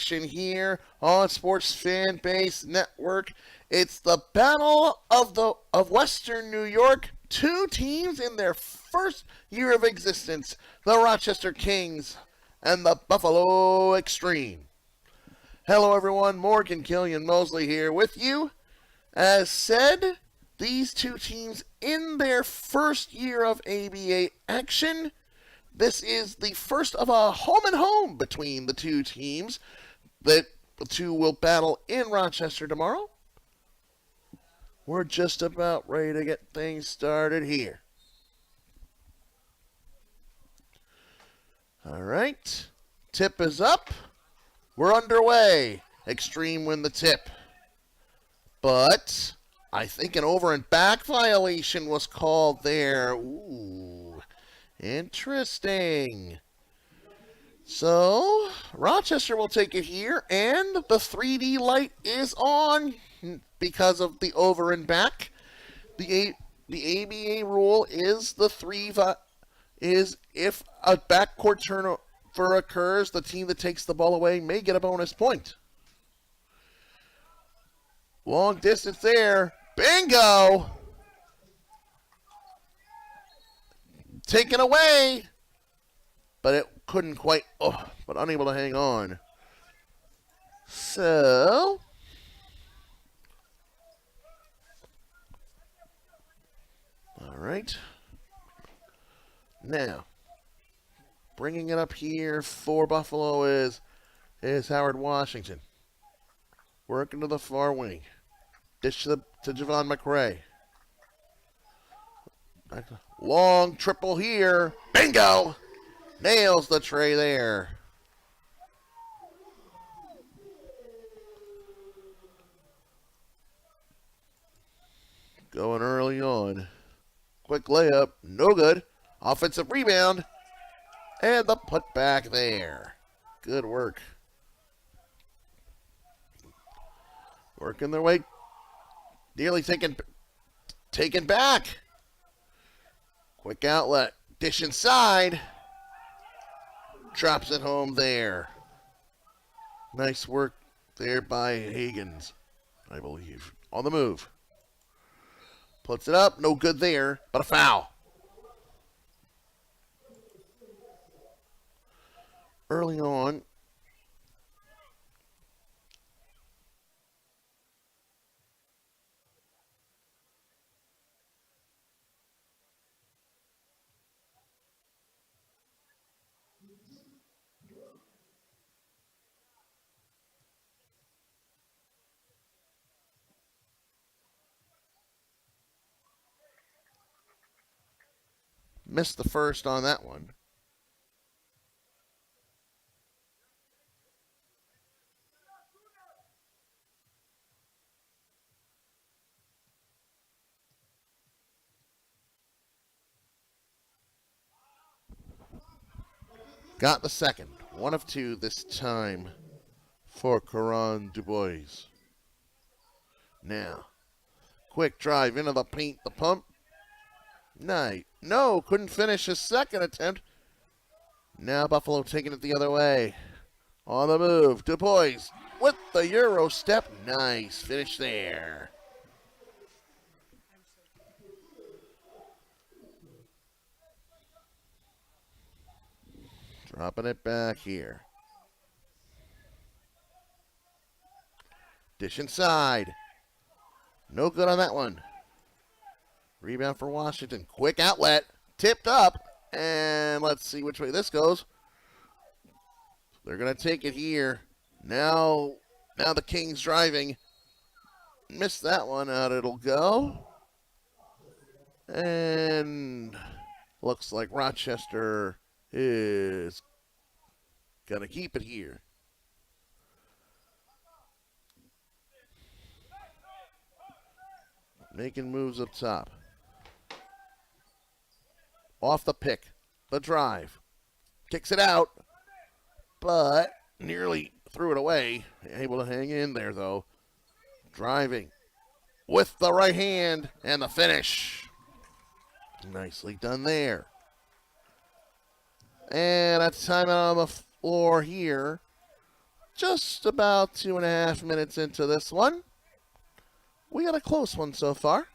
action here on Sports Fan Base Network. It's the Battle of Western New York. Two teams in their first year of existence, the Rochester Kingz and the Buffalo Extreme. Hello everyone, Morgan Killian Mosley here with you. As said, these two teams in their first year of ABA action. This is the first of a home-and-home between the two teams. The two will battle in Rochester tomorrow. We're just about ready to get things started here. All right, tip is up. We're underway. Extreme win the tip. But I think an over and back violation was called there. Ooh, interesting. So, Rochester will take it here, and the 3D light is on because of the over and back. The ABA rule is is if a backcourt turnover occurs, the team that takes the ball away may get a bonus point. Long distance there. Bingo! Taken away. But it couldn't quite, but unable to hang on. So, all right. Now, bringing it up here for Buffalo is Howard Washington. Working to the far wing. Dish to Javon McRae. Long triple here. Bingo! Nails the tray there. Going early on. Quick layup. No good. Offensive rebound. And the putback there. Good work. Working their way. Nearly taken back. Quick outlet. Dish inside. Drops it home there. Nice work there by Higgins, I believe. On the move. Puts it up. No good there, but a foul. Early on. Missed the first on that one. Got the second. 1 of 2 this time for Caron Dubois. Now, quick drive into the paint, the pump. Nice. No, couldn't finish his second attempt. Now Buffalo taking it the other way. On the move, Dubois with the Euro step. Nice finish there. Dropping it back here. Dish inside. No good on that one. Rebound for Washington. Quick outlet. Tipped up. And let's see which way this goes. They're going to take it here. Now the Kings driving. Missed that one. Out it'll go. And looks like Rochester is going to keep it here. Making moves up top. Off the pick. The drive. Kicks it out. But nearly threw it away. Able to hang in there, though. Driving. With the right hand. And the finish. Nicely done there. And a timeout on the floor here Just about 2.5 minutes into this one. We got a close one so far.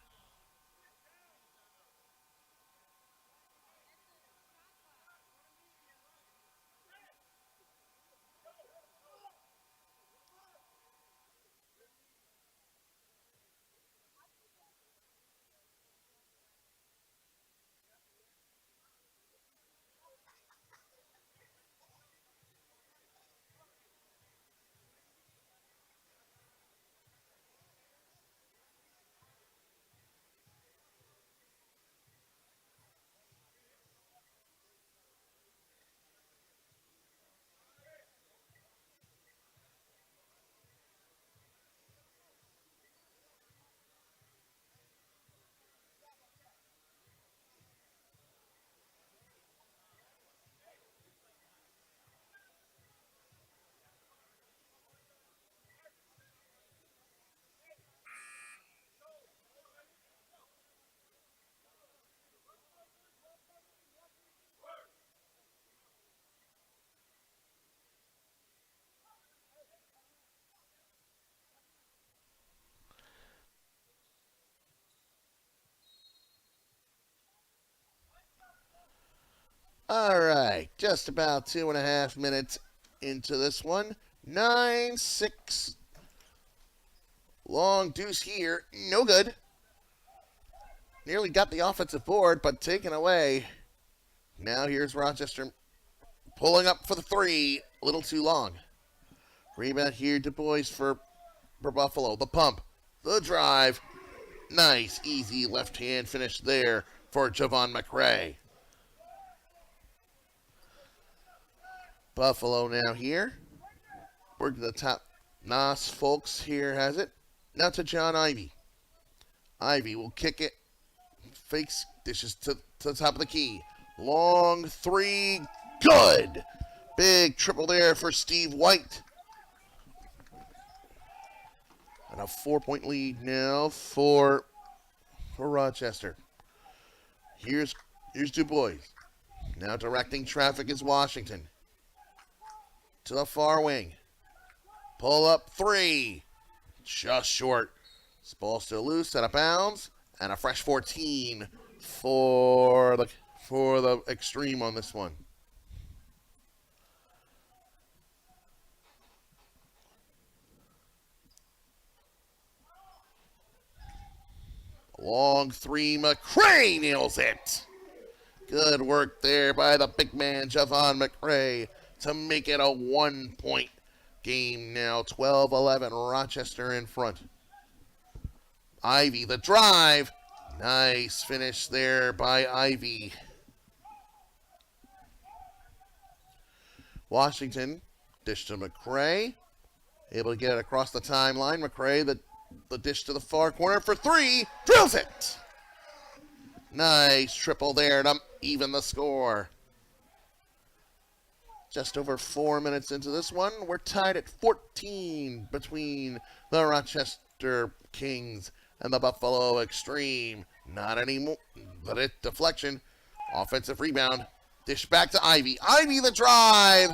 All right, just about 2.5 minutes into this one. 9-6. Long deuce here. No good. Nearly got the offensive board, but taken away. Now here's Rochester pulling up for the three. A little too long. Rebound here, Du Bois for Buffalo. The pump. The drive. Nice, easy left hand finish there for Javon McRae. Buffalo now here. Work to the top. Nas Folks here has it. Now to John Ivy. Ivy will kick it. Fakes, dishes to the top of the key. Long three. Good. Big triple there for Steve White. And a 4-point lead now for Rochester. Here's Du Bois. Now directing traffic is Washington. To the far wing. Pull up three. Just short. This ball still loose, out of bounds. And a fresh 14 for the extreme on this one. Long three, McRae nails it. Good work there by the big man, Javon McRae, to make it a 1-point game now. 12-11, Rochester in front. Ivy, the drive. Nice finish there by Ivy. Washington, dish to McRae. Able to get it across the timeline. McRae, the dish to the far corner for three. Drills it. Nice triple there to even the score. Just over 4 minutes into this one. We're tied at 14 between the Rochester Kingz and the Buffalo Extreme. Not anymore. But it deflection. Offensive rebound. Dish back to Ivy. Ivy the drive.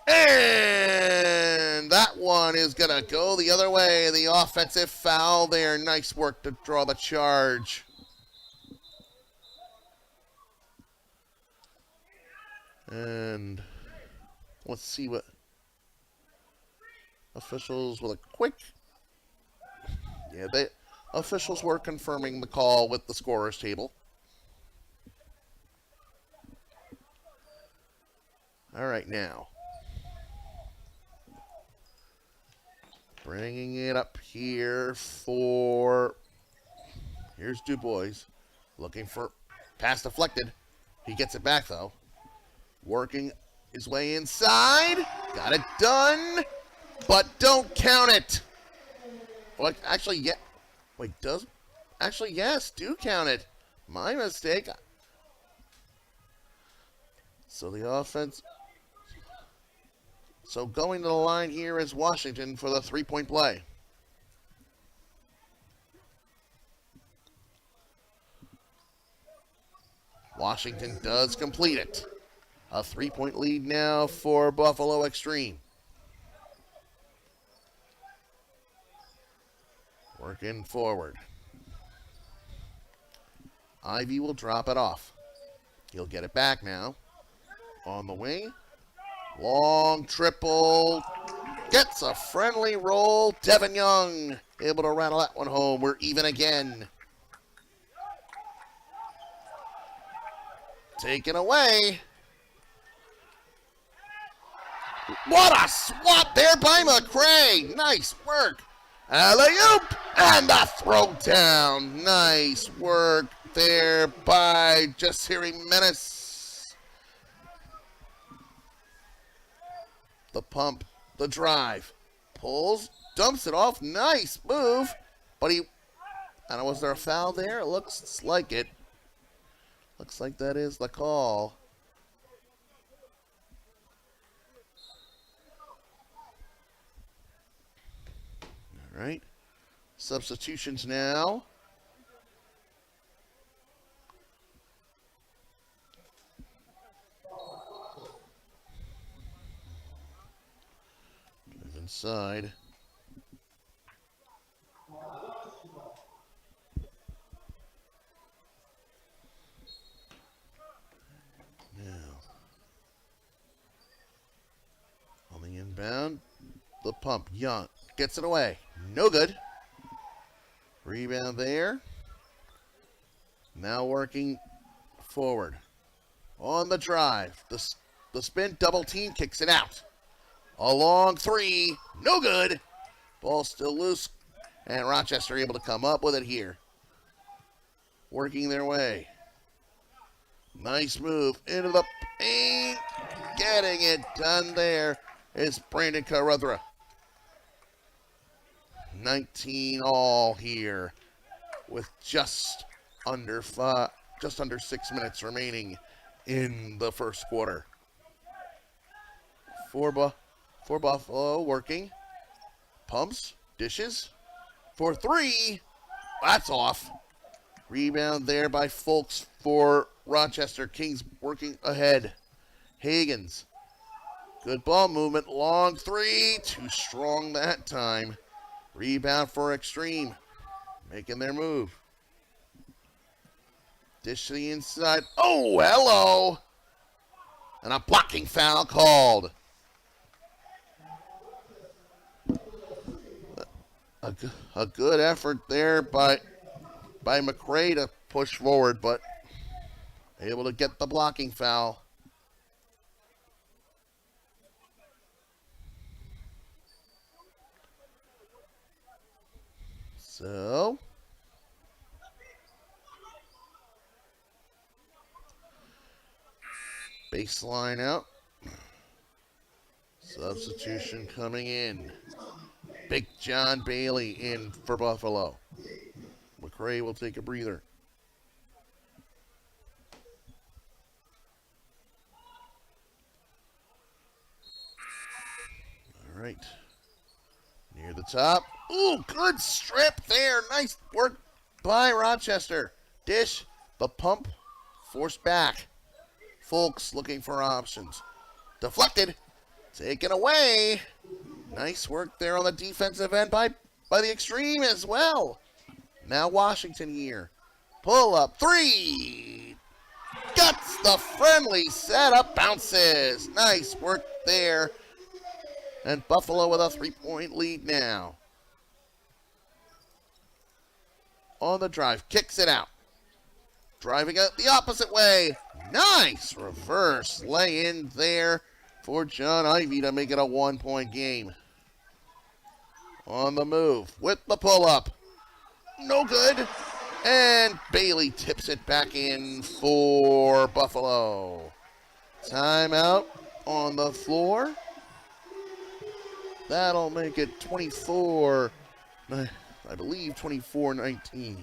And that one is going to go the other way. The offensive foul there. Nice work to draw the charge. And let's see what officials with a quick. Yeah, officials were confirming the call with the scorer's table. All right, now. Bringing it up here for. Here's Du Bois. Looking for. Pass deflected. He gets it back, though. Working his way inside. Got it done. But don't count it. Well, actually, yeah. Wait, does. Actually, yes, do count it. My mistake. So the offense. So going to the line here is Washington for the three-point play. Washington does complete it. A 3-point lead now for Buffalo Extreme. Working forward. Ivy will drop it off. He'll get it back now. On the wing. Long triple. Gets a friendly roll. Devin Young able to rattle that one home. We're even again. Taken away. What a swat there by McCray. Nice work. Alley-oop and the throw down. Nice work there by Jasiri Menace. The pump, the drive. Pulls, dumps it off. Nice move. But and was there a foul there? It looks like it. Looks like that is the call. All right. Substitutions now. Move inside. On the inbound, the pump. Young gets it away. No good. Rebound there. Now working forward. On the drive. The spin double team kicks it out. A long three. No good. Ball still loose. And Rochester able to come up with it here. Working their way. Nice move into the paint. Getting it done there is Brandon Carruthers. 19 all here with just under 6 minutes remaining in the first quarter. For Buffalo working. Pumps, dishes. For three. That's off. Rebound there by Folks for Rochester Kingz working ahead. Higgins. Good ball movement. Long three. Too strong that time. Rebound for Extreme. Making their move. Dish to the inside. Oh, hello. And a blocking foul called. A good effort there by McCray to push forward, but able to get the blocking foul. So, baseline out. Substitution coming in. Big John Bailey in for Buffalo. McCray will take a breather. All right. Near the top. Ooh, good strip there. Nice work by Rochester. Dish, the pump, forced back. Folks looking for options. Deflected. Taken away. Nice work there on the defensive end by the Extreme as well. Now Washington here. Pull up. Three. Gets the friendly setup. Bounces. Nice work there. And Buffalo with a 3-point lead now. On the drive. Kicks it out. Driving it the opposite way. Nice reverse lay in there for John Ivy to make it a 1-point game. On the move with the pull-up. No good. And Bailey tips it back in for Buffalo. Timeout on the floor. That'll make it 24, I believe 24-19.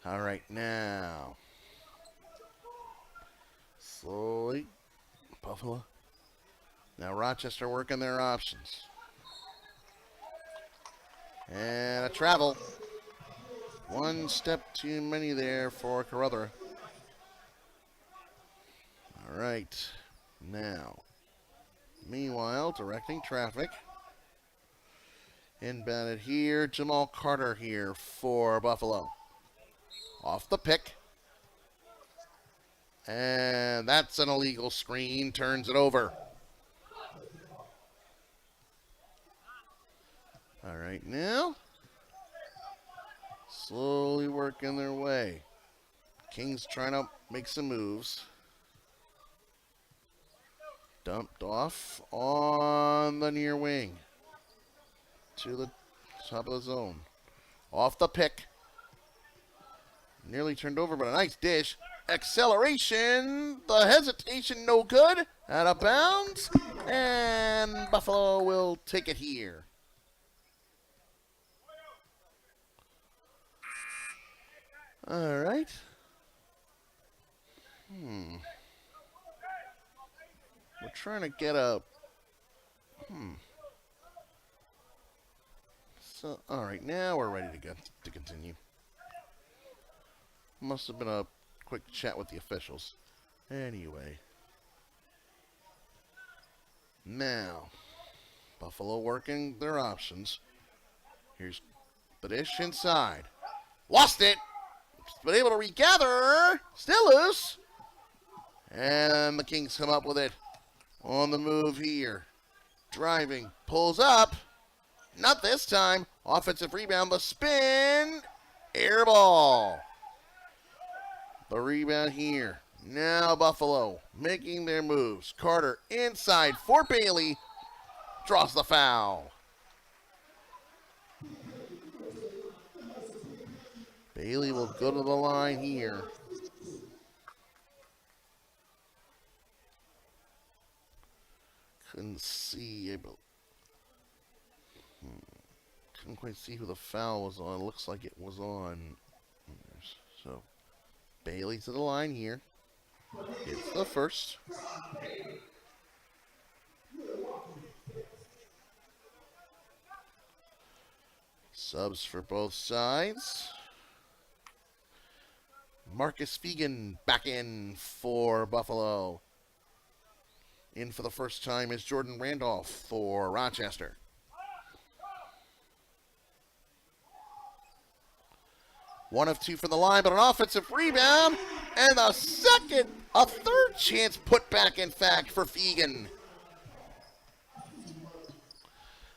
All right, now. Slowly. Buffalo. Now Rochester working their options. And a travel. One step too many there for Carruthers. All right. Now. Meanwhile, directing traffic. Inbounded here. Jamal Carter here for Buffalo. Off the pick. And that's an illegal screen. Turns it over. All right, now. Slowly working their way. Kingz trying to make some moves. Dumped off on the near wing. To the top of the zone. Off the pick. Nearly turned over, but a nice dish. Acceleration. The hesitation no good. Out of bounds. And Buffalo will take it here. All right. We're trying to get a... So, all right, now we're ready to continue. Must have been a quick chat with the officials. Anyway. Now, Buffalo working their options. Here's the dish inside. Lost it! But able to regather. Still loose. And the Kings come up with it. On the move here. Driving. Pulls up. Not this time. Offensive rebound. The spin. Air ball. The rebound here. Now Buffalo making their moves. Carter inside for Bailey. Draws the foul. Bailey will go to the line here. Couldn't see. Couldn't quite see who the foul was on. Looks like it was on. So, Bailey to the line here. It's the first. Subs for both sides. Marcus Fegan back in for Buffalo. In for the first time is Jordan Randolph for Rochester. One of two from the line, but an offensive rebound. And a third chance put back, in fact, for Fegan.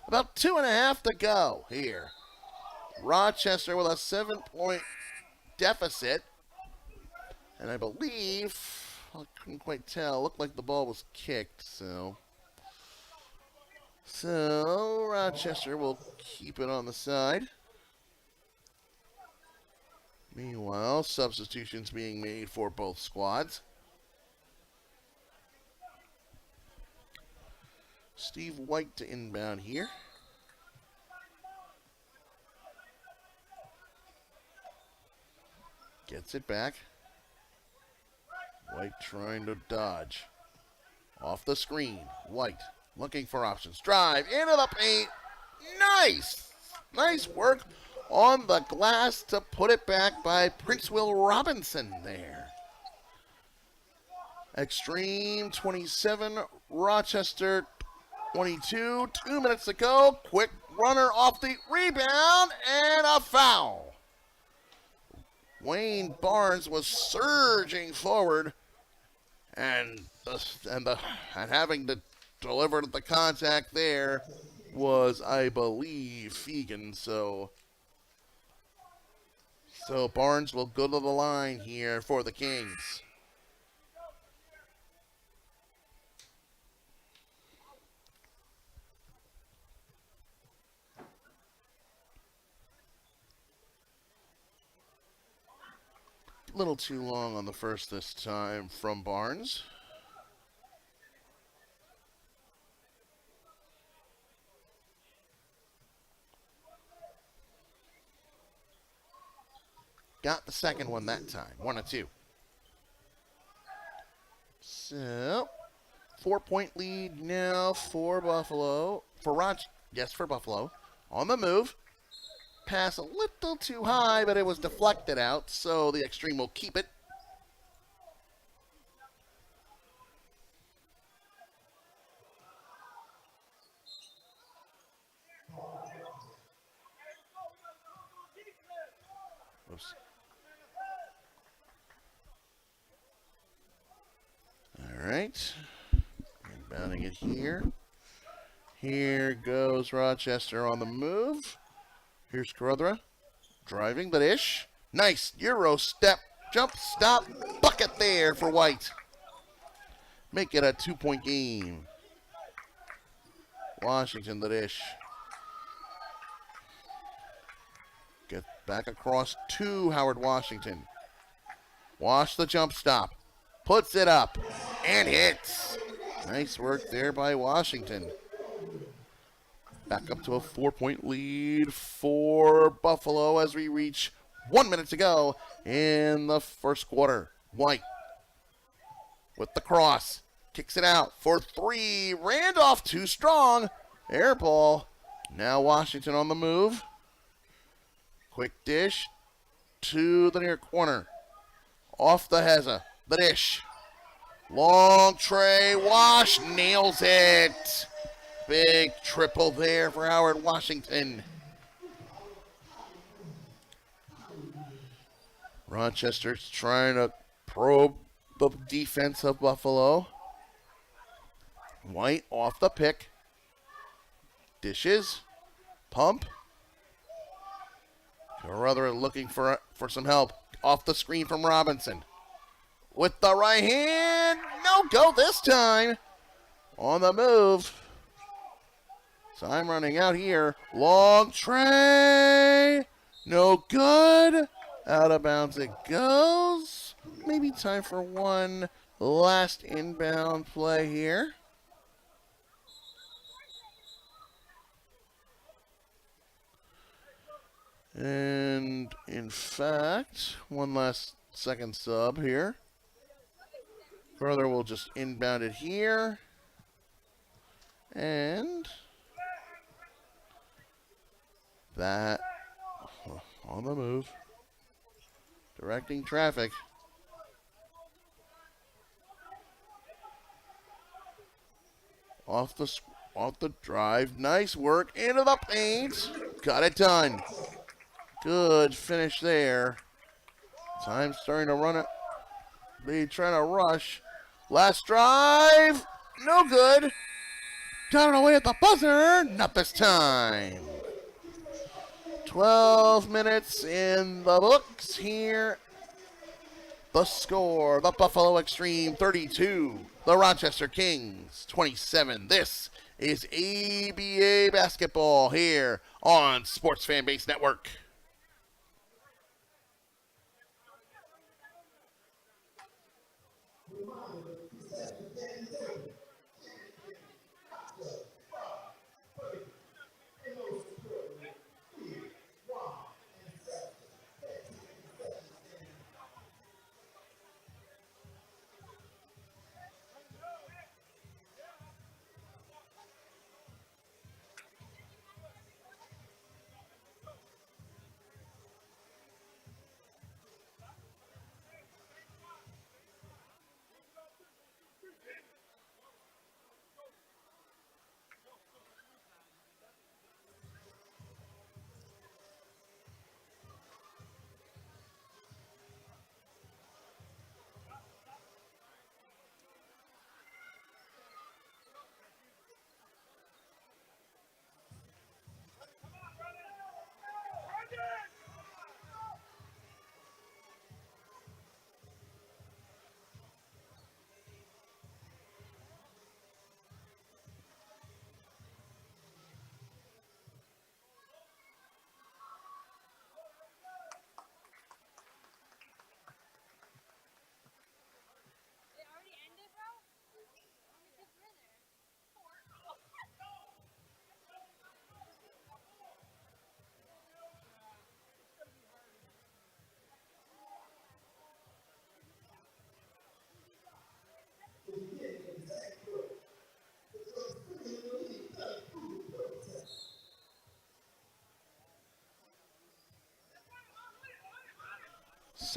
About 2.5 to go here. Rochester with a 7-point deficit. And I believe, I couldn't quite tell, looked like the ball was kicked, so Rochester will keep it on the side. Meanwhile, substitutions being made for both squads. Steve White to inbound here. Gets it back. White trying to dodge. Off the screen. White looking for options. Drive into the paint. Nice! Nice work on the glass to put it back by Prince Will Robinson there. Extreme 27, Rochester 22. 2 minutes to go. Quick runner off the rebound and a foul. Wayne Barnes was surging forward and having to deliver the contact there was, I believe, Fegan. So Barnes will go to the line here for the Kings. A little too long on the first this time from Barnes. got the second one that time. 1-2. So, 4-point lead now for Buffalo. For Buffalo. On the move. Pass a little too high, but it was deflected out, so the Extreme will keep it. Oops. All right. Inbounding it here. Here goes Rochester on the move. Here's Carruthers driving the dish. Nice Euro step, jump, stop, bucket there for White. Make it a 2-point game. Washington the dish. Get back across to Howard Washington. Wash the jump stop. Puts it up and hits. Nice work there by Washington. Back up to a 4-point lead for Buffalo as we reach 1 minute to go in the first quarter. White with the cross. Kicks it out for 3. Randolph too strong. Air ball. Now Washington on the move. Quick dish to the near corner. Off the Heza. The dish. Long tray. Wash nails it. Big triple there for Howard Washington. Rochester's trying to probe the defense of Buffalo. White off the pick. Dishes. Pump. Carruthers looking for some help. Off the screen from Robinson. With the right hand. No go this time. On the move. Time running out here. Long tray. No good. Out of bounds it goes. Maybe time for one last inbound play here. And in fact, one last second sub here. Further, we'll just inbound it here. And that on the move. Directing traffic. Off the drive. Nice work into the paint. Got it done. Good finish there. Time starting to run it. They trying to rush. Last drive. No good. Got it away at the buzzer. Not this time. 12 minutes in the books here. The score, the Buffalo Extreme 32, the Rochester Kingz 27. This is ABA basketball here on Sports Fan Base Network.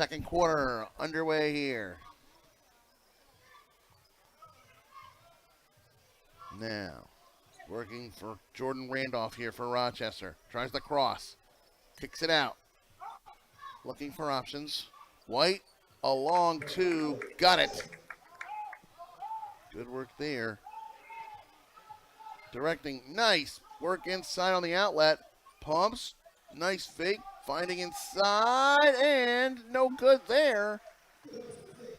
Second quarter underway here. Now, working for Jordan Randolph here for Rochester. Tries the cross. Kicks it out. Looking for options. White, a long two. Got it. Good work there. Directing, nice work inside on the outlet. Pumps, nice fake. Finding inside, and no good there.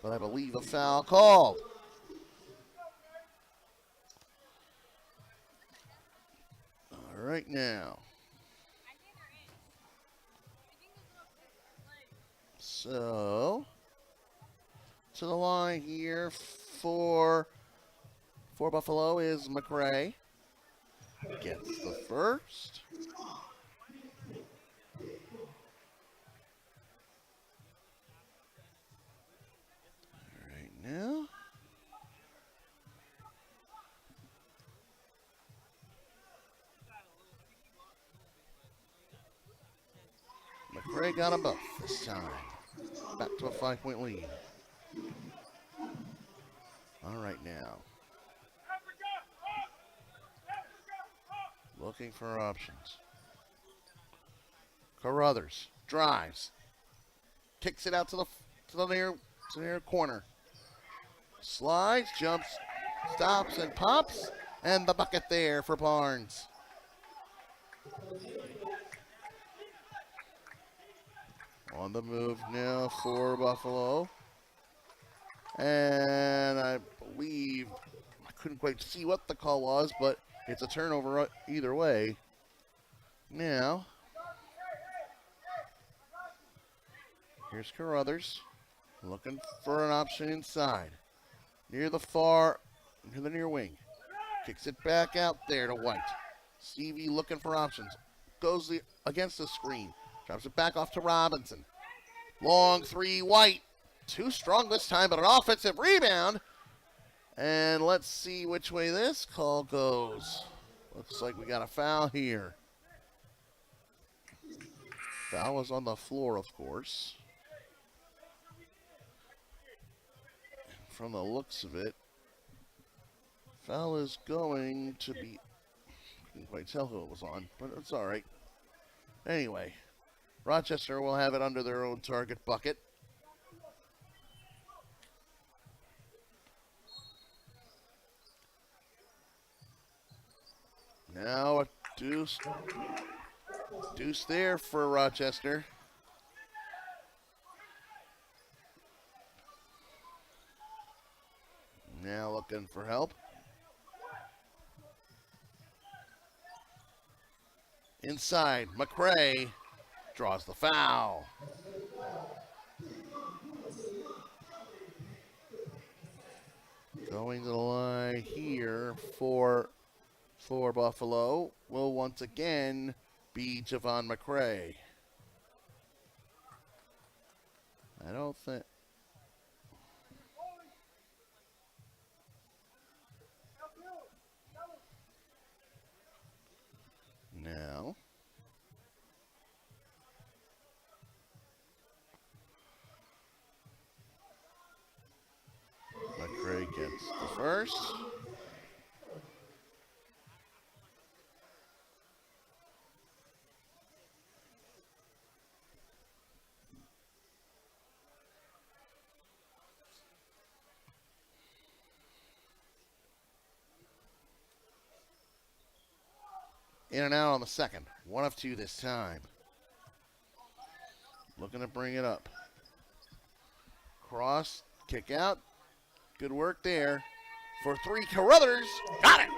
But I believe a foul called. All right now. So, to the line here for Buffalo is McRae. Gets the first. Right now. McRae got them both this time. Back to a 5-point lead. All right now. Looking for options. Carruthers drives. Kicks it out to the near corner. Slides, jumps, stops, and pops. And the bucket there for Barnes. On the move now for Buffalo. And I believe, I couldn't quite see what the call was, but it's a turnover either way. Now, here's Carruthers looking for an option inside. Near the near wing. Kicks it back out there to White. Stevie looking for options. Goes against the screen. Drops it back off to Robinson. Long three, White. Too strong this time, but an offensive rebound. And let's see which way this call goes. Looks like we got a foul here. Foul was on the floor, of course. From the looks of it, foul is going to be, couldn't quite tell who it was on, but it's all right. Anyway, Rochester will have it under their own target bucket. Now a deuce there for Rochester. Now looking for help. Inside, McRae draws the foul. Going to the line here for Buffalo will once again be Javon McRae. I don't think. Now. McRae gets the first. In and out on the second. 1 of 2 this time. Looking to bring it up. Cross, kick out. Good work there. For 3, Carruthers. Got it!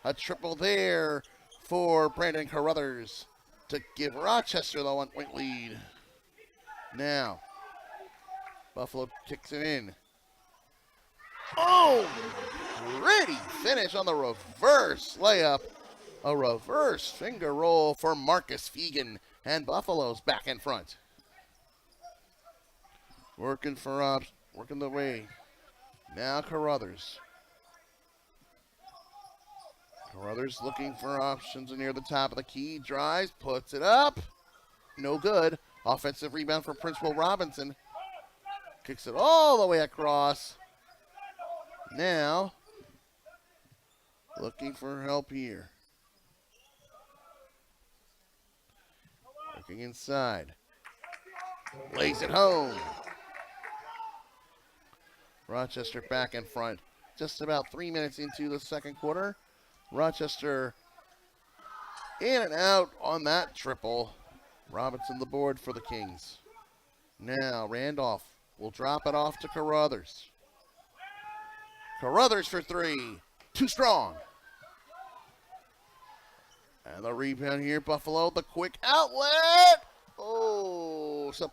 A triple there for Brandon Carruthers to give Rochester the 1-point lead. Now, Buffalo kicks it in. Oh! Pretty finish on the reverse layup. A reverse finger roll for Marcus Fegan, and Buffalo's back in front. Working the way. Now Carruthers. Carruthers looking for options near the top of the key. Drives, puts it up. No good. Offensive rebound from Principal Robinson. Kicks it all the way across. Now, looking for help here. Looking inside. Lays it home. Rochester back in front. Just about 3 minutes into the second quarter. Rochester in and out on that triple. Robinson the board for the Kings. Now Randolph will drop it off to Carruthers. Carruthers for three. Too strong. And the rebound here, Buffalo. The quick outlet. Oh, so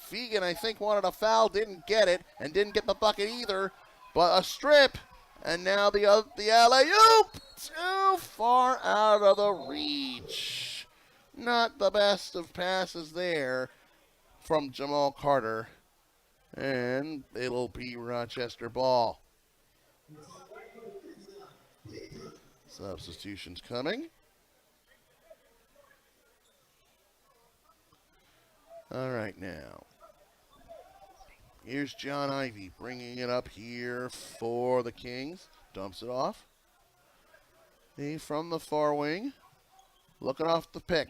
Fegan, I think, wanted a foul. Didn't get it, and didn't get the bucket either. But a strip. And now the alley-oop. Too far out of the reach. Not the best of passes there from Jamal Carter. And it'll be Rochester ball. Substitutions coming. All right, now. Here's John Ivy bringing it up here for the Kings. Dumps it off. He from the far wing. Looking off the pick.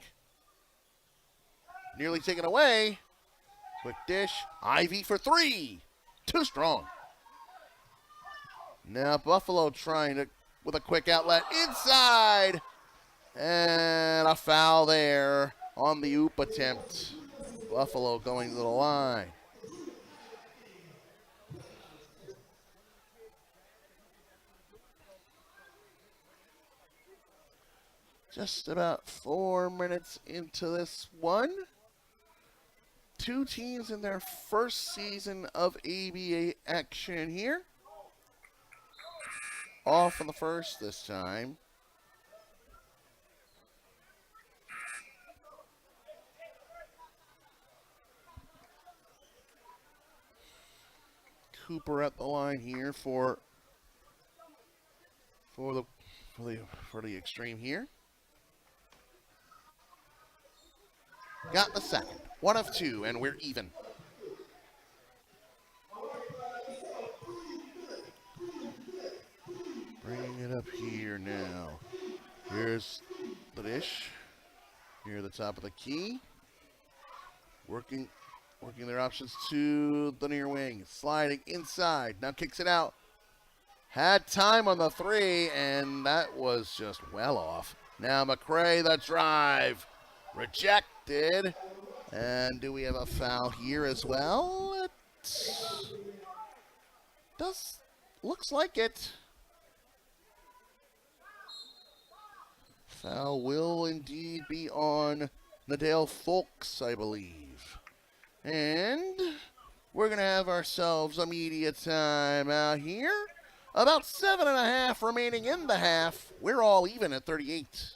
Nearly taken away. Quick dish. Ivy for three. Too strong. Now Buffalo trying to, with a quick outlet inside. And a foul there on the oop attempt. Buffalo going to the line. Just about 4 minutes into this one. Two teams in their first season of ABA action here. Off in the first this time. Cooper at the line here for the extreme here. Got the second. 1 of 2, and we're even. Bringing it up here now. Here's the dish. Here at the top of the key. Working their options to the near wing. Sliding inside. Now kicks it out. Had time on the three, and that was just well off. Now McCray, the drive. Rejected. And do we have a foul here as well? It looks like it. Foul will indeed be on Nadale Folks, I believe. And we're going to have ourselves a media time out here. About 7.5 remaining in the half. We're all even at 38.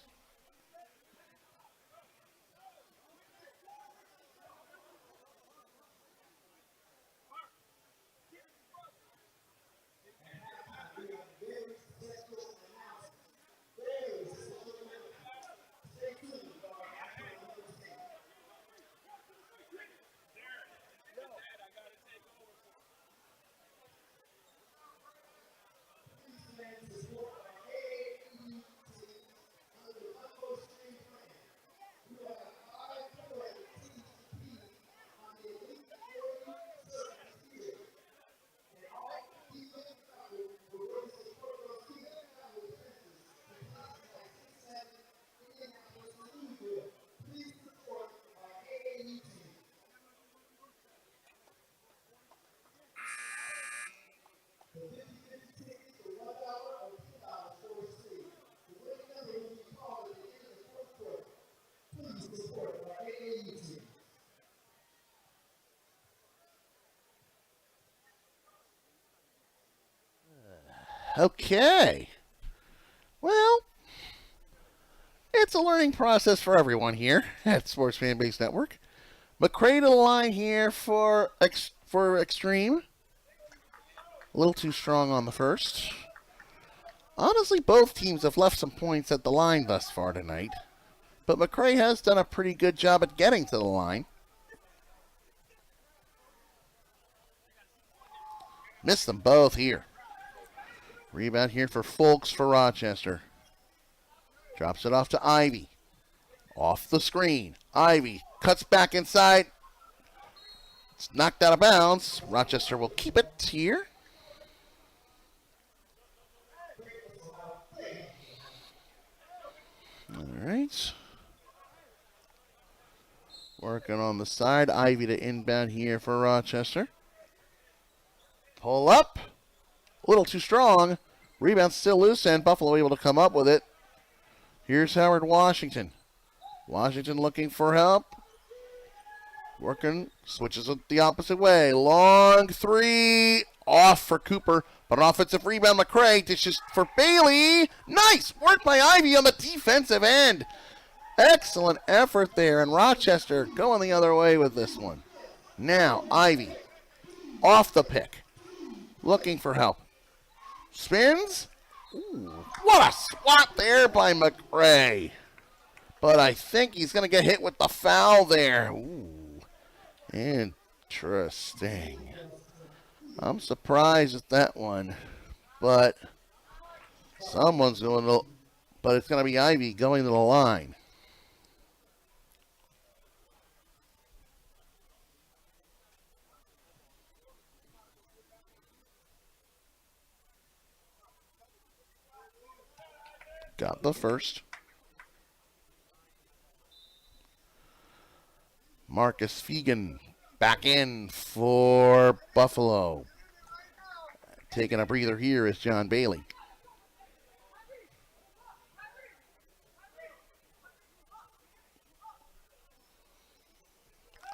Okay. Well, it's a learning process for everyone here at Sports Fan Base Network. McCray to the line here for Extreme. A little too strong on the first. Honestly, both teams have left some points at the line thus far tonight. But McCray has done a pretty good job at getting to the line. Missed them both here. Rebound here for Folks for Rochester. Drops it off to Ivy. Off the screen. Ivy cuts back inside. It's knocked out of bounds. Rochester will keep it here. All right. Working on the side. Ivy to inbound here for Rochester. Pull up. A little too strong. Rebound still loose, and Buffalo able to come up with it. Here's Howard Washington. Washington looking for help. Working. Switches it the opposite way. Long three. Off for Cooper. But an offensive rebound. McCray dishes for Bailey. Nice work by Ivy on the defensive end. Excellent effort there. And Rochester going the other way with this one. Now, Ivy. Off the pick. Looking for help. Spins. Ooh, what a swat there by McCray. But I think he's going to get hit with the foul there. Ooh, interesting. I'm surprised at that one. But someone's going to, but it's going to be Ivy going to the line. Got the first. Marcus Fegan back in for Buffalo. Taking a breather here is John Bailey.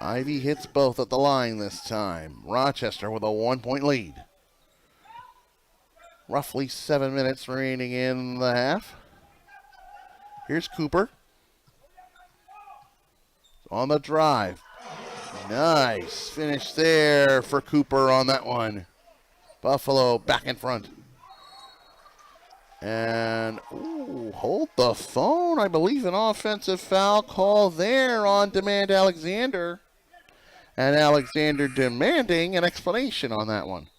Ivy hits both at the line this time. Rochester with a 1-point lead. Roughly 7 minutes remaining in the half. Here's Cooper. On the drive. Nice finish there for Cooper on that one. Buffalo back in front. And, ooh, hold the phone. I believe an offensive foul call there on Demand Alexander. And Alexander demanding an explanation on that one.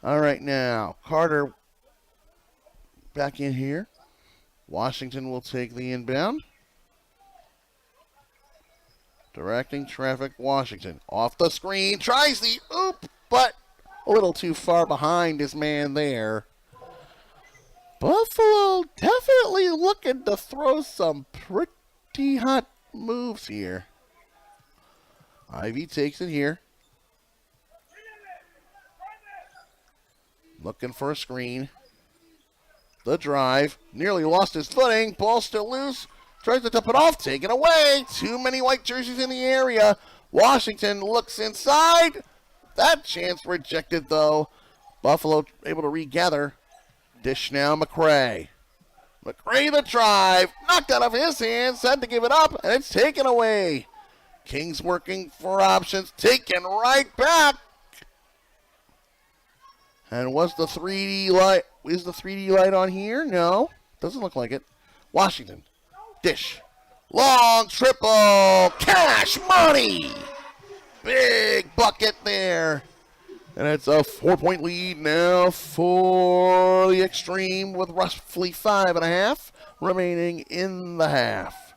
All right, now, Carter back in here. Washington will take the inbound. Directing traffic, Washington. Off the screen, tries the oop, but a little too far behind his man there. Buffalo definitely looking to throw some pretty hot moves here. Ivy takes it here. Looking for a screen. The drive. Nearly lost his footing. Ball still loose. Tries to tip it off. Taken away. Too many white jerseys in the area. Washington looks inside. That chance rejected, though. Buffalo able to regather. Dish now, McCray. McCray the drive. Knocked out of his hands. Had to give it up, and it's taken away. Kingz working for options. Taken right back. And was the 3D light? Is the 3D light on here? No, doesn't look like it. Washington, dish, long triple, cash money, big bucket there, and it's a 4-point lead now for the Extreme with roughly 5.5 remaining in the half.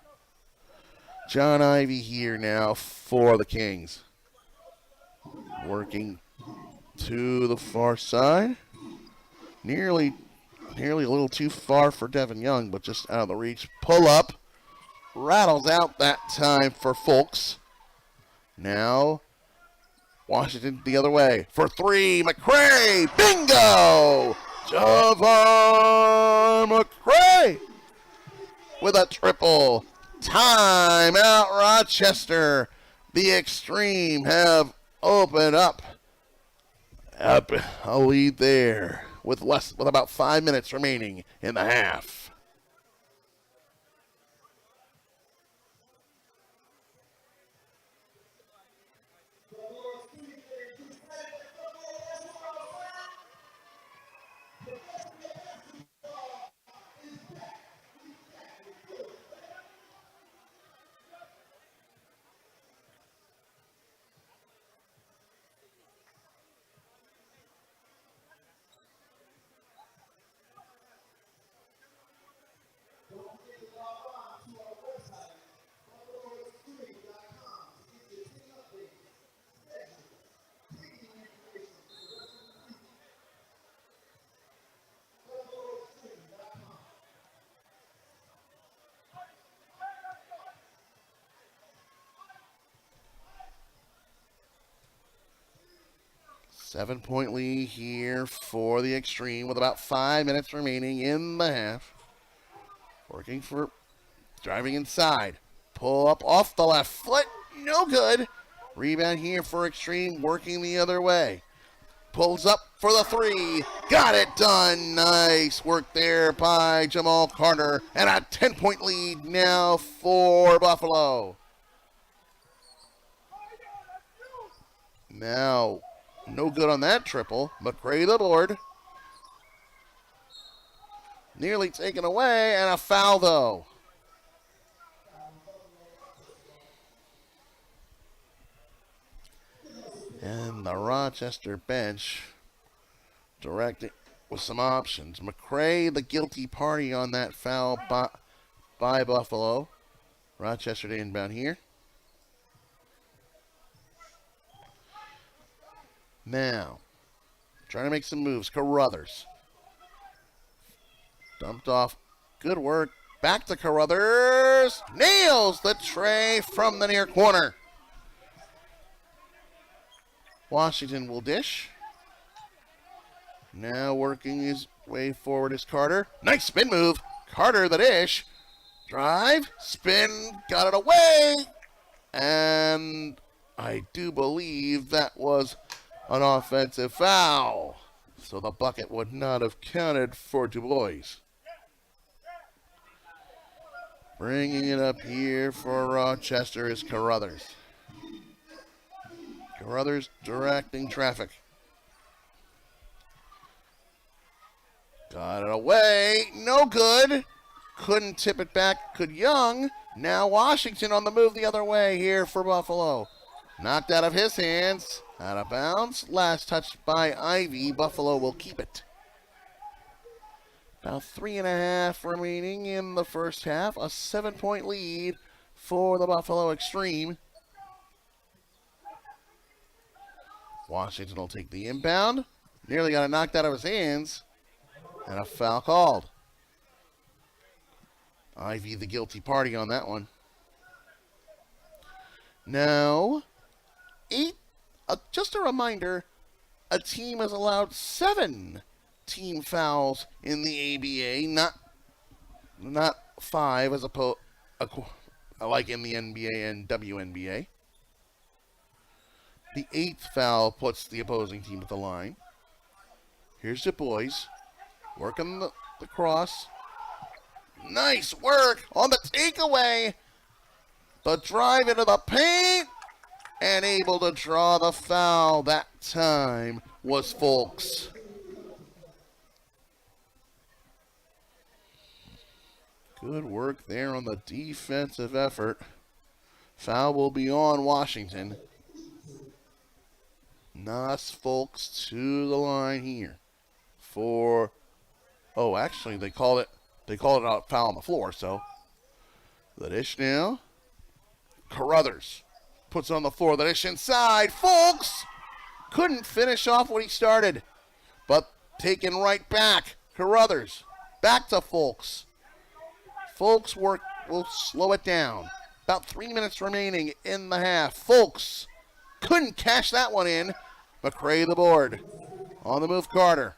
John Ivy here now for the Kingz, working to the far side. Nearly a little too far for Devin Young, but just out of the reach. Pull up. Rattles out that time for Folks. Now, Washington the other way. For three, McCray. Bingo! Javon McCray with a triple. Timeout, Rochester. The Extreme have opened up a lead there with about 5 minutes remaining in the half. 7-point lead here for the Extreme with about 5 minutes remaining in the half. Working for driving inside. Pull up off the left foot. No good. Rebound here for Extreme, working the other way. Pulls up for the three. Got it done. Nice work there by Jamal Carter. And a 10-point lead now for Buffalo. Now, no good on that triple. McRae the board. Nearly taken away, and a foul though. And the Rochester bench directing with some options. McRae, the guilty party on that foul by Buffalo. Rochester to inbound here. Now, trying to make some moves. Carruthers. Dumped off. Good work. Back to Carruthers. Nails the tray from the near corner. Washington will dish. Now working his way forward is Carter. Nice spin move. Carter the dish. Drive. Spin. Got it away. And I do believe that was an offensive foul. So the bucket would not have counted for Du Bois. Bringing it up here for Rochester is Carruthers. Carruthers directing traffic. Got it away. No good. Couldn't tip it back. Could Young. Now Washington on the move the other way here for Buffalo. Knocked out of his hands. Out of bounds. Last touch by Ivy. Buffalo will keep it. About 3.5 remaining in the first half. A 7-point lead for the Buffalo Extreme. Washington will take the inbound. Nearly got it knocked out of his hands. And a foul called. Ivy the guilty party on that one. Now, just a reminder, a team is allowed 7 team fouls in the ABA, not 5 as opposed like in the NBA and WNBA. The 8th foul puts the opposing team at the line. Here's Du Bois working the cross. Nice work on the takeaway. The drive into the paint. And able to draw the foul that time was Folks. Good work there on the defensive effort. Foul will be on Washington. Nas Folks to the line here for, oh, actually they called it a foul on the floor, so the dish now. Carruthers puts it on the floor, the dish inside. Folks couldn't finish off what he started, but taken right back. Carruthers back to Folks. Folks will slow it down. About 3 minutes remaining in the half. Folks couldn't cash that one in. McRae the board. On the move, Carter.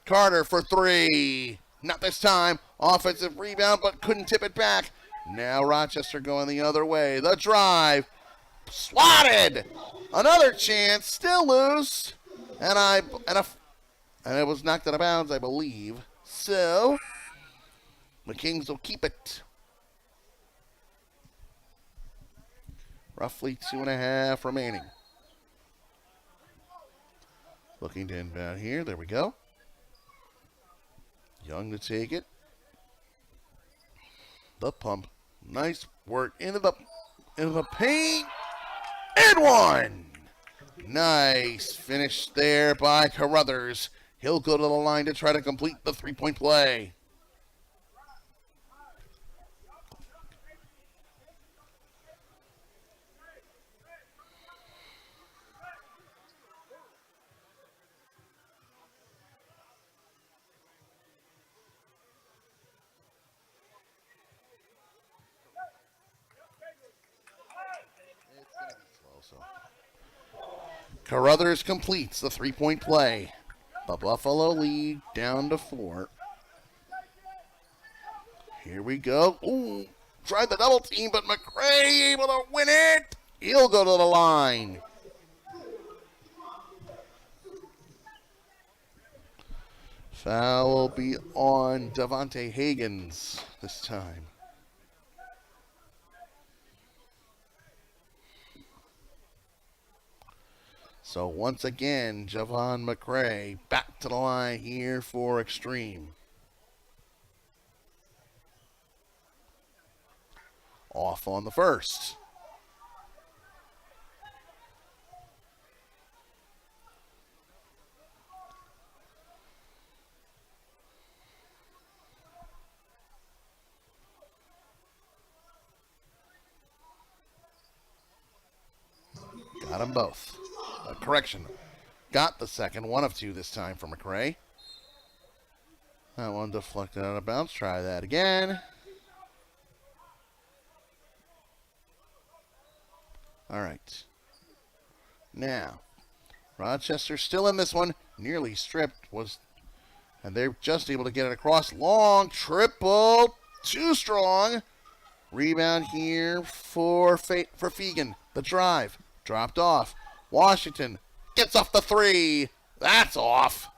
Carter for 3. Not this time. Offensive rebound, but couldn't tip it back. Now Rochester going the other way. The drive. Swatted. Another chance. Still loose. And it was knocked out of bounds, I believe. So the Kings will keep it. Roughly 2.5 remaining. Looking to inbound here. There we go. Young to take it. The pump. Nice work into the paint. And one. Nice finish there by Carruthers. He'll go to the line to try to complete the 3-point play. Carruthers completes the three-point play. The Buffalo lead down to 4. Here we go. Ooh, tried the double team, but McRae able to win it. He'll go to the line. Foul will be on Devontae Higgins this time. So once again, Javon McRae back to the line here for Extreme. Off on the first. Got them both. Correction. Got the second. 1 of 2 this time for McRae. That one deflected out of bounds. Try that again. All right. Now, Rochester still in this one. Nearly stripped. And they're just able to get it across. Long triple. Too strong. Rebound here for Fegan. The drive. Dropped off. Washington gets off the 3. That's off.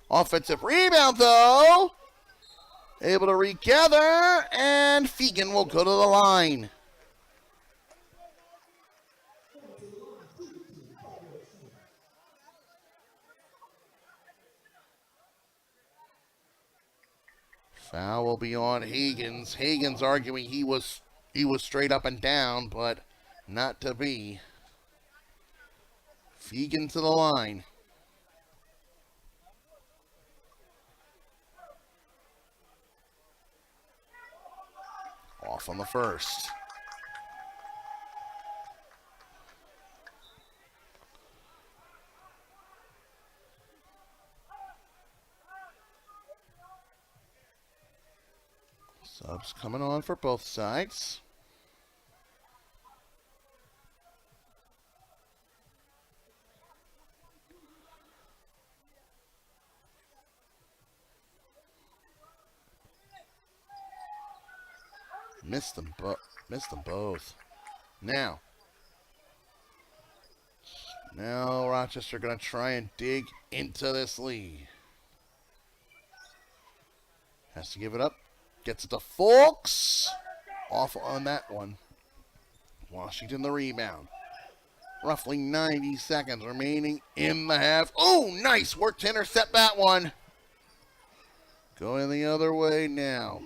Offensive rebound, though. Able to regather, and Fegan will go to the line. Foul will be on Higgins. Higgins arguing he was straight up and down, but not to be. Fegan to the line. Off on the first. Subs coming on for both sides. Missed them both. Now Rochester going to try and dig into this lead. Has to give it up. Gets it to Fulks. Off on that one. Washington the rebound. Roughly 90 seconds remaining in the half. Oh, nice work to intercept that one. Going the other way now.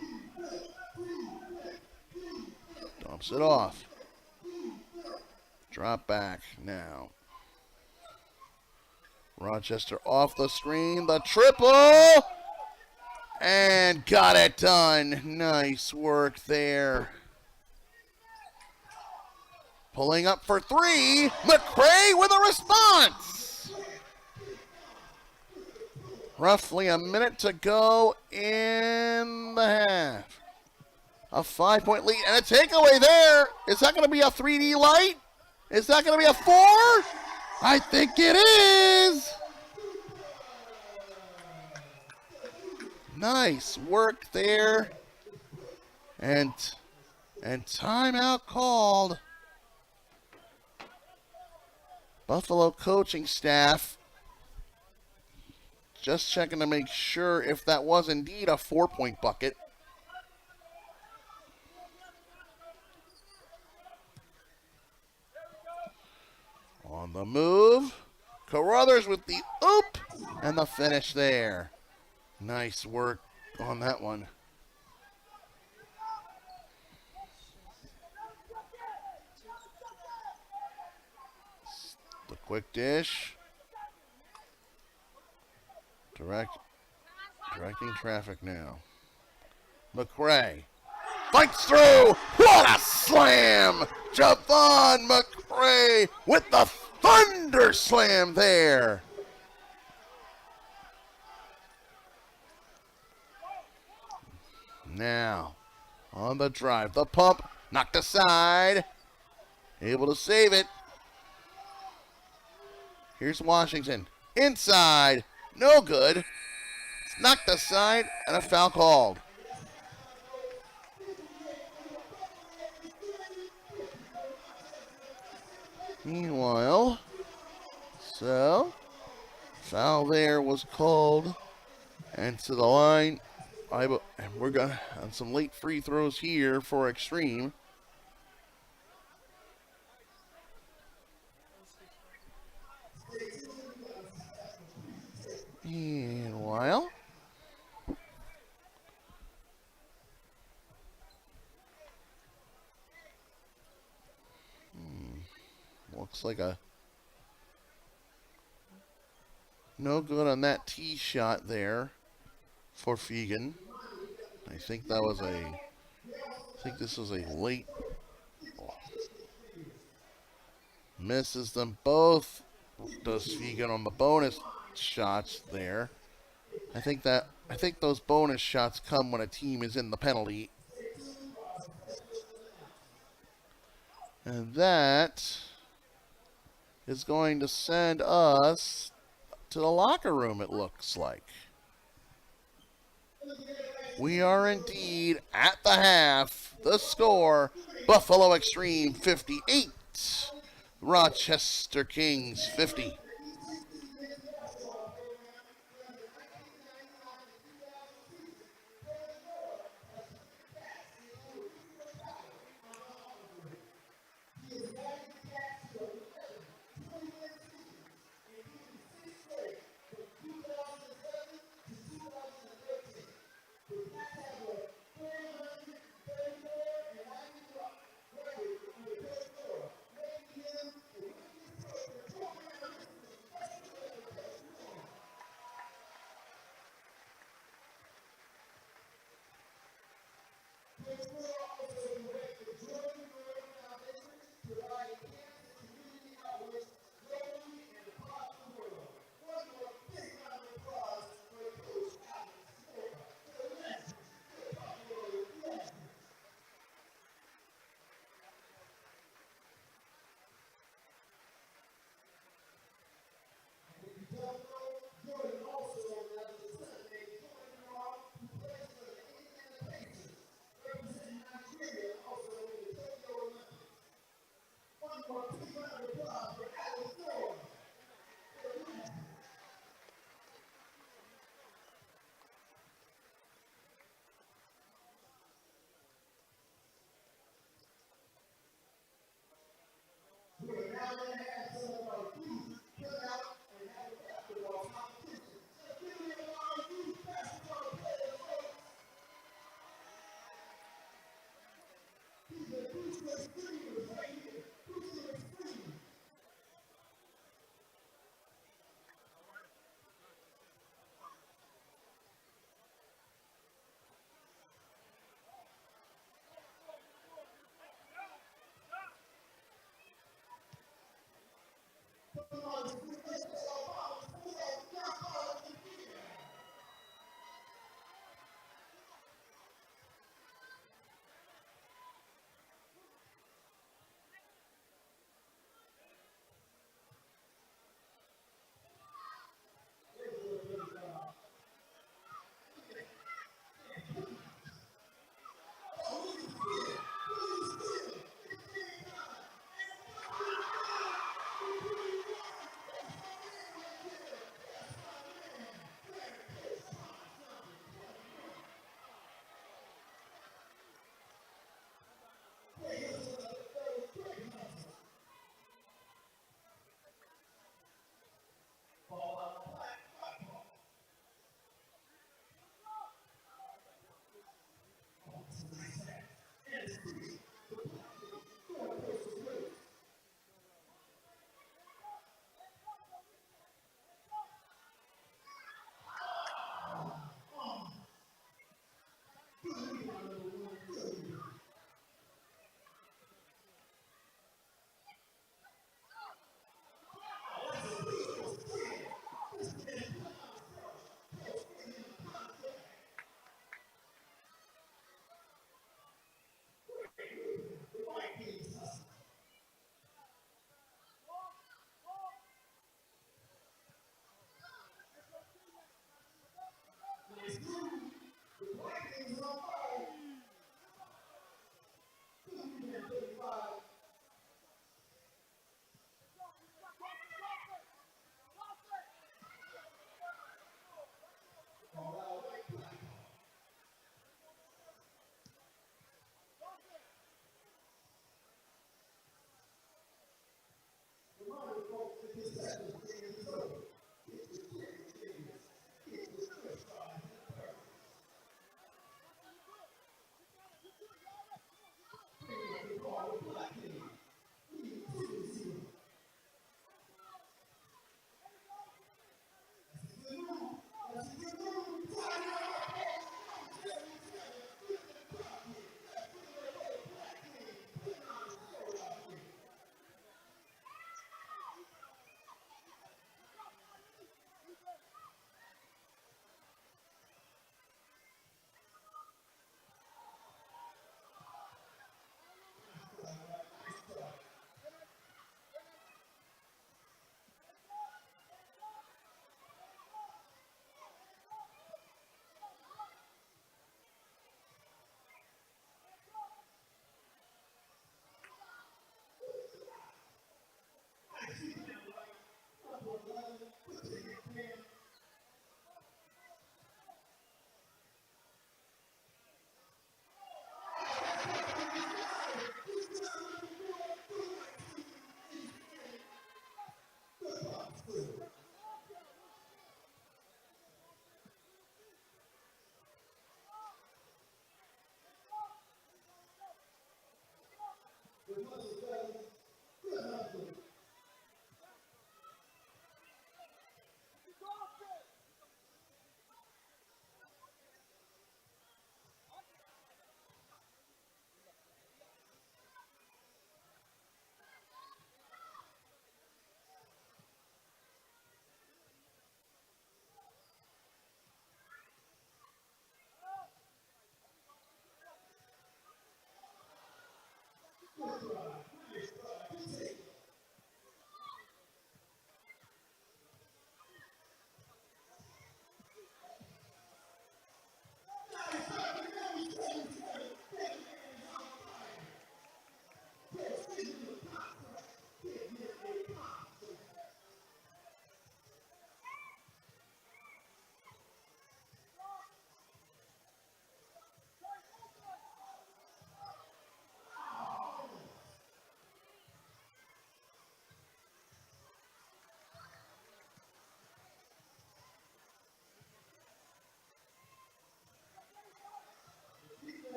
Dumps it off. Drop back now. Rochester off the screen. The triple. And got it done. Nice work there. Pulling up for 3. McRae with a response. Roughly a minute to go in the half. A 5-point lead and a takeaway there. Is that going to be a 3D light? Is that going to be a 4? I think it is. Nice work there. And timeout called. Buffalo coaching staff just checking to make sure if that was indeed a 4-point bucket. On the move, Carruthers with the oop and the finish there. Nice work on that one. The quick dish. Directing traffic now. McRae fights through. What a slam! Javon McRae with the thunder slam there. Now, on the drive, the pump, knocked aside. Able to save it. Here's Washington. Inside. No good. It's knocked aside and a foul called. Meanwhile, foul there was called. And to the line. And we're going to on some late free throws here for Extreme. Meanwhile, looks like a no good on that tee shot there for Fegan. I think this was a late. Misses them both. Does Fegan on the bonus shots there. I think those bonus shots come when a team is in the penalty. And that is going to send us to the locker room, it looks like. We are indeed at the half. The score, Buffalo Extreme 58, Rochester Kingz 50.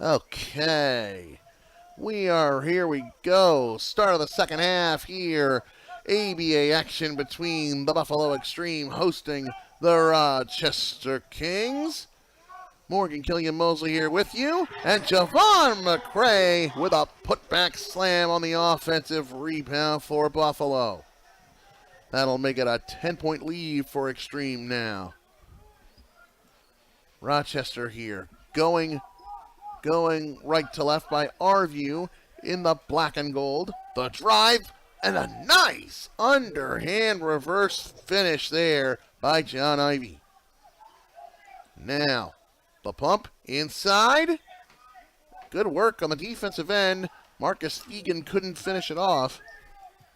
Okay. Here we go. Start of the second half here. ABA action between the Buffalo Extreme hosting the Rochester Kingz. Morgan Killian Mosley here with you. And Javon McCray with a putback slam on the offensive rebound for Buffalo. That'll make it a 10-point lead for Extreme now. Rochester here going right to left by Arview in the black and gold. The drive and a nice underhand reverse finish there by John Ivy. Now, the pump inside. Good work on the defensive end. Marcus Egan couldn't finish it off.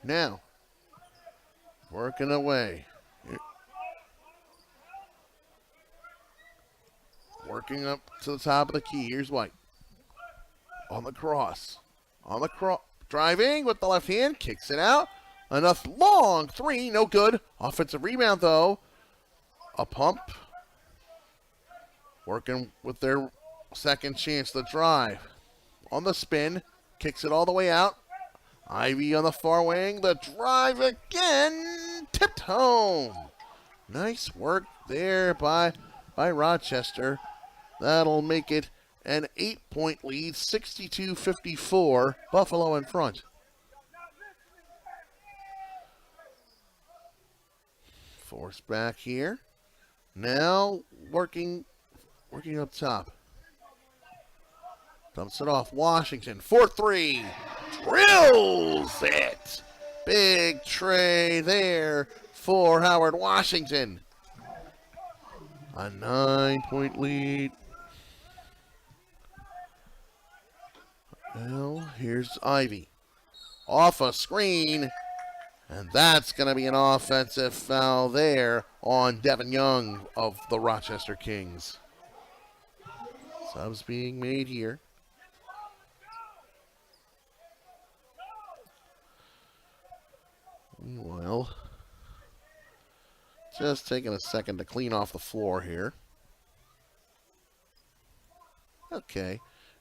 Now, working away. Working up to the top of the key. Here's White. On the cross. Driving with the left hand. Kicks it out. Enough long three. No good. Offensive rebound, though. A pump. Working with their second chance. The drive. On the spin. Kicks it all the way out. Ivy on the far wing. The drive again. Tipped home. Nice work there by Rochester. That'll make it an 8-point lead, 62-54, Buffalo in front. Force back here. Now working up top. Dumps it off. Washington, 4-3. Drills it. Big tray there for Howard Washington. A 9-point lead. Well, here's Ivy. Off a screen. And that's going to be an offensive foul there on Devin Young of the Rochester Kingz. Subs being made here. Meanwhile, just taking a second to clean off the floor here. Okay,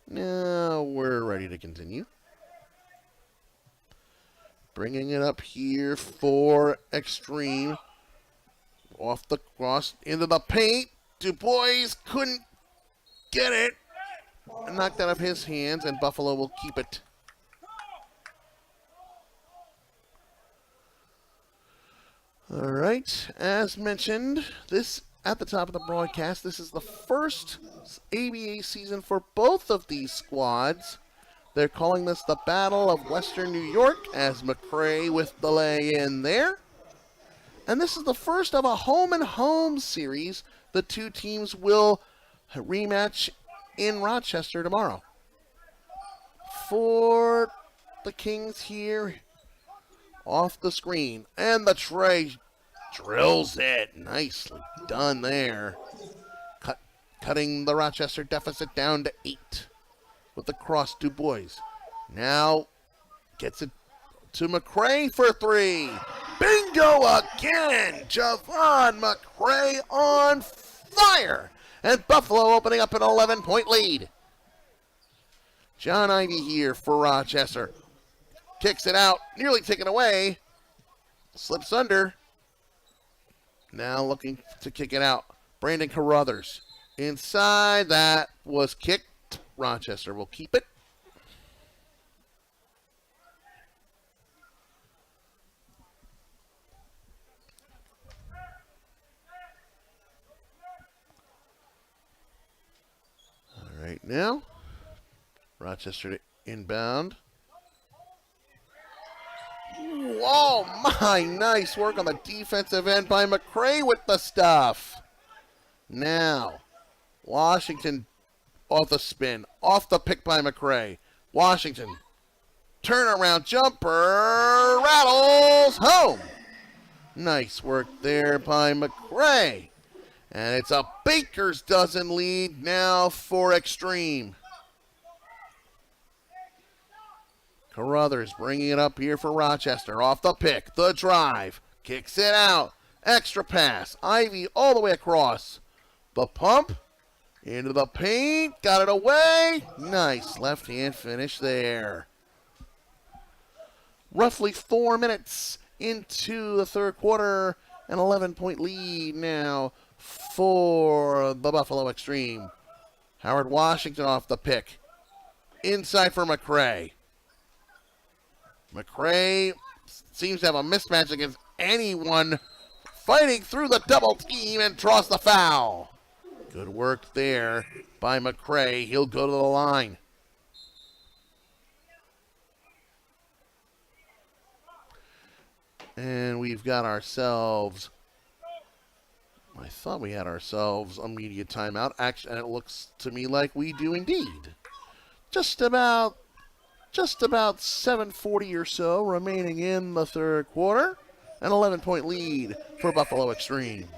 now we're ready to continue. Bringing it up here for Extreme. Off the cross, into the paint. Du Bois couldn't get it. Knocked out of his hands, and Buffalo will keep it. All right, as mentioned, this at the top of the broadcast, this is the first ABA season for both of these squads. They're calling this the Battle of Western New York, as McCray with the lay-in there. And this is the first of a home-and-home series. The two teams will rematch in Rochester tomorrow. For the Kingz here, off the screen, and the tray drills it. Nicely done there. Cutting the Rochester deficit down to 8 with the cross. Du Bois now gets it to McCray for 3. Bingo again! Javon McCray on fire! And Buffalo opening up an 11-point lead. John Ivy here for Rochester. Kicks it out, nearly taken away. Slips under. Now looking to kick it out. Brandon Carruthers. Inside, that was kicked. Rochester will keep it. All right, now Rochester to inbound. Oh my, nice work on the defensive end by McCray with the stuff. Now, Washington off the spin, off the pick by McCray. Washington, turnaround jumper, rattles home. Nice work there by McCray. And it's a Baker's dozen lead now for Extreme. Carruthers bringing it up here for Rochester. Off the pick, the drive, kicks it out. Extra pass, Ivy all the way across. The pump Into the paint, got it away. Nice left-hand finish there. Roughly 4 minutes into the third quarter, an 11-point lead now for the Buffalo Extreme. Howard Washington off the pick. Inside for McCray. McCray seems to have a mismatch against anyone, fighting through the double team and draws the foul. Good work there by McCray. He'll go to the line. And we've got ourselves, I thought we had ourselves a media timeout. Actually, and it looks to me like we do indeed. Just about 7:40 or so remaining in the third quarter. An 11-point lead for Buffalo Extreme.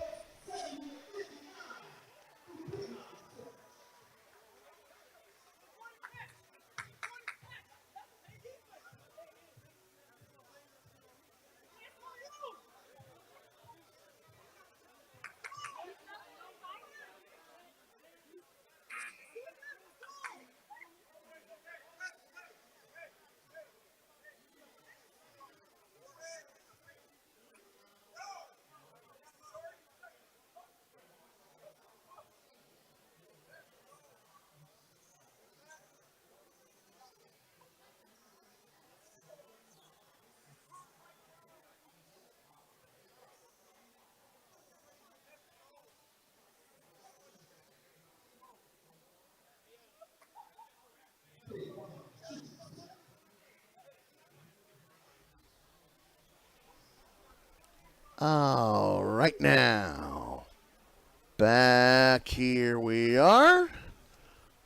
All right now, back here we are.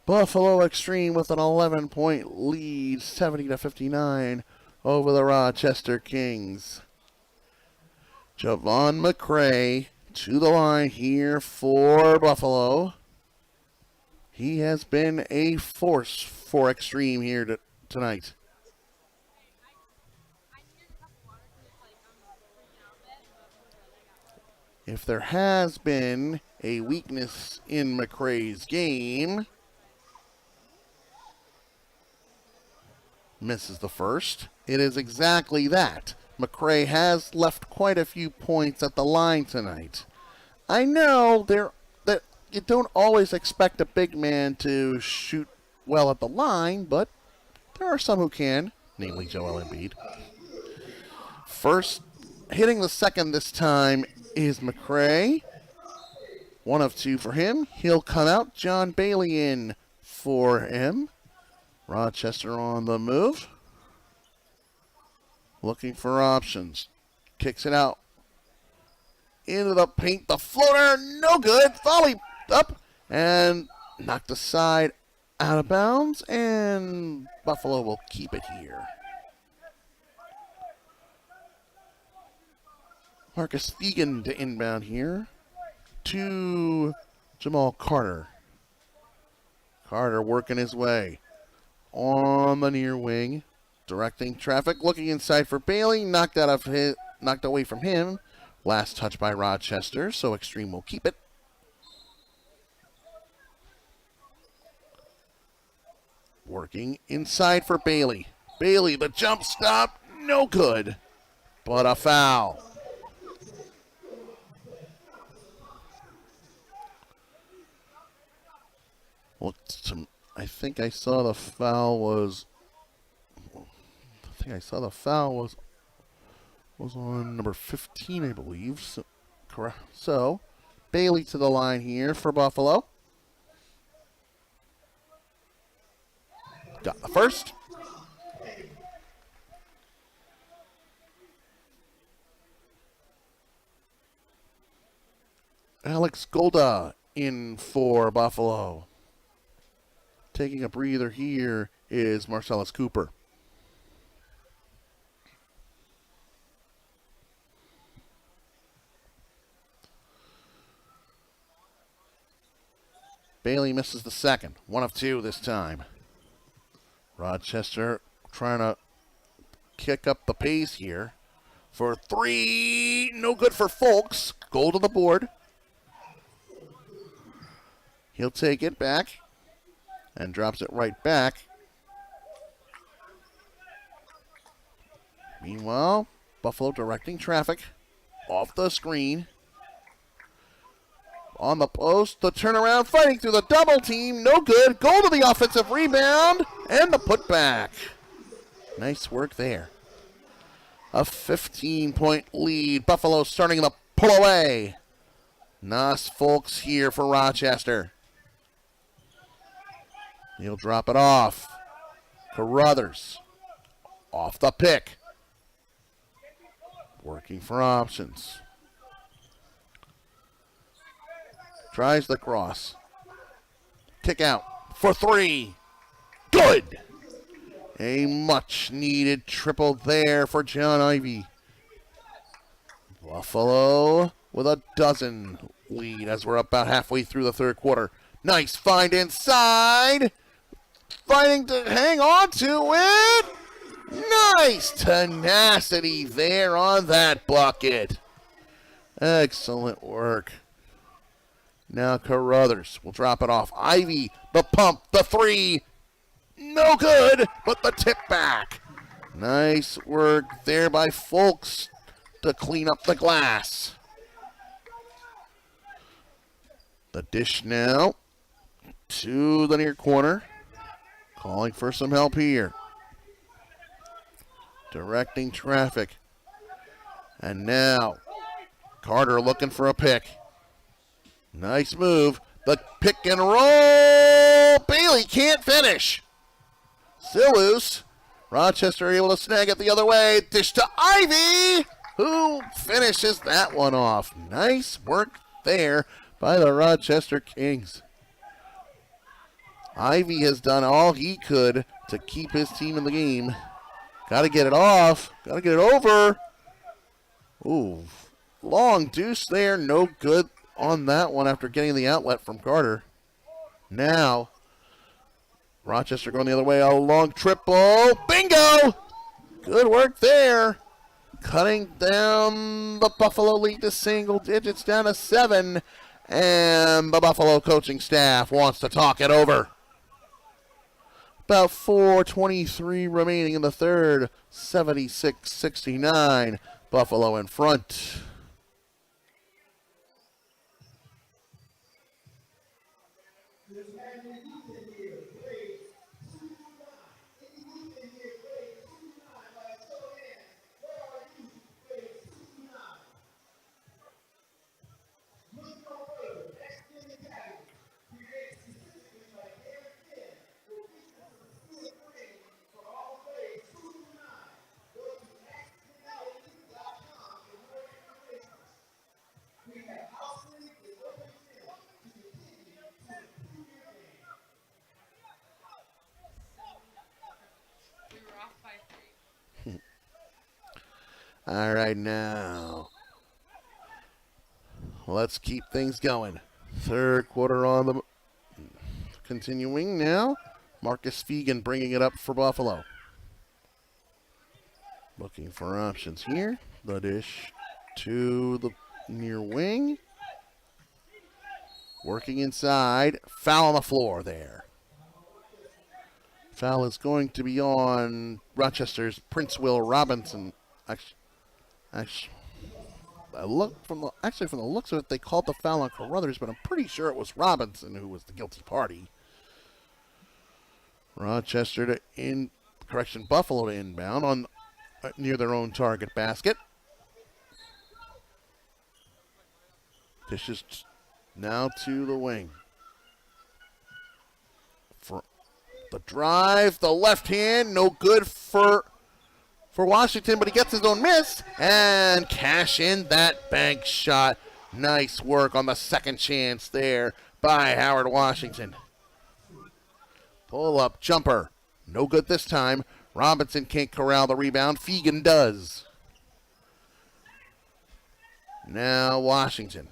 Buffalo Extreme with an 11-point lead, 70-59 over the Rochester Kingz. Javon McCray to the line here for Buffalo. He has been a force for Extreme here tonight. If there has been a weakness in McCray's game, misses the first. It is exactly that. McCray has left quite a few points at the line tonight. I know that you don't always expect a big man to shoot well at the line, but there are some who can, namely Joel Embiid. First, hitting the second this time is McCray. 1 of 2 for him. He'll come out. John Bailey in for him. Rochester on the move. Looking for options. Kicks it out. Into the paint. The floater. No good. Volley up. And knocked aside. Out of bounds. And Buffalo will keep it here. Marcus Fegan to inbound here. To Jamal Carter. Carter working his way. On the near wing. Directing traffic. Looking inside for Bailey. Knocked away from him. Last touch by Rochester. So Extreme will keep it. Working inside for Bailey. Bailey, the jump stop. No good. But a foul. Well, I think I saw the foul was on number 15, I believe. So, correct. So, Bailey to the line here for Buffalo. Got the first. Alex Golda in for Buffalo. Taking a breather here is Marcellus Cooper. Bailey misses the second. 1 of 2 this time. Rochester trying to kick up the pace here. For 3. No good for Folks. Goal to the board. He'll take it back and drops it right back. Meanwhile, Buffalo directing traffic off the screen. On the post, the turnaround, fighting through the double team, no good. Goal to the offensive rebound, and the putback. Nice work there. A 15-point lead. Buffalo starting the pull away. Nice folks here for Rochester. He'll drop it off. Carruthers. Off the pick. Working for options. Tries the cross. Kick out for three. Good. A much-needed triple there for John Ivy. Buffalo with a dozen lead as we're about halfway through the third quarter. Nice find inside. Fighting to hang on to it. Nice tenacity there on that bucket. Excellent work. Now Carruthers will drop it off. Ivy, the pump, the three. No good, but the tip back. Nice work there by Folks to clean up the glass. The dish now to the near corner. Calling for some help here. Directing traffic. And now Carter looking for a pick. Nice move. The pick and roll. Bailey can't finish. Still loose. Rochester able to snag it the other way. Dish to Ivy, who finishes that one off. Nice work there by the Rochester Kingz. Ivy has done all he could to keep his team in the game. Got to get it off. Got to get it over. Ooh, long deuce there. No good on that one after getting the outlet from Carter. Now, Rochester going the other way. A long triple. Bingo! Good work there. Cutting down the Buffalo lead to single digits, down to 7. And the Buffalo coaching staff wants to talk it over. About 4:23 remaining in the third. 76-69. Buffalo in front. All right, now let's keep things going. Third quarter on the continuing now. Marcus Fegan bringing it up for Buffalo. Looking for options here. The dish to the near wing. Working inside. Foul on the floor there. Foul is going to be on Rochester's Prince Will Robinson. Actually, from the looks of it, they called the foul on Carruthers, but I'm pretty sure it was Robinson who was the guilty party. Rochester Buffalo to inbound on near their own target basket. Dishes now to the wing. For the drive, the left hand, no good for Washington, but he gets his own miss and cash in that bank shot. Nice work on the second chance there by Howard Washington. Pull up jumper. No good this time. Robinson can't corral the rebound. Fegan does. Now Washington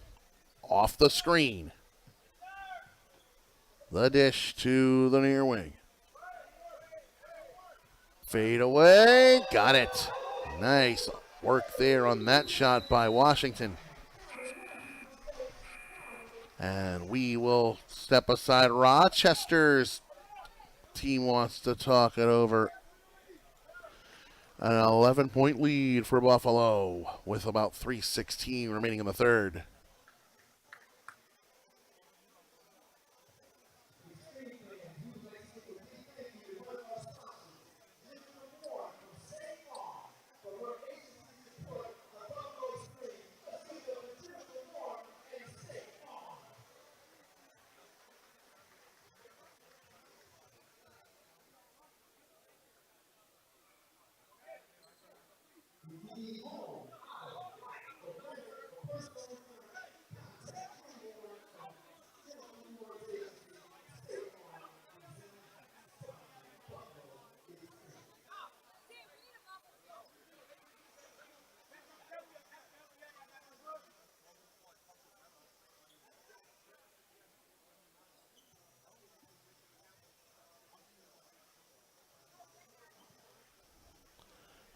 off the screen. The dish to the near wing. Fade away. Got it. Nice work there on that shot by Washington. And we will step aside. Rochester's team wants to talk it over. An 11-point lead for Buffalo with about 3:16 remaining in the third.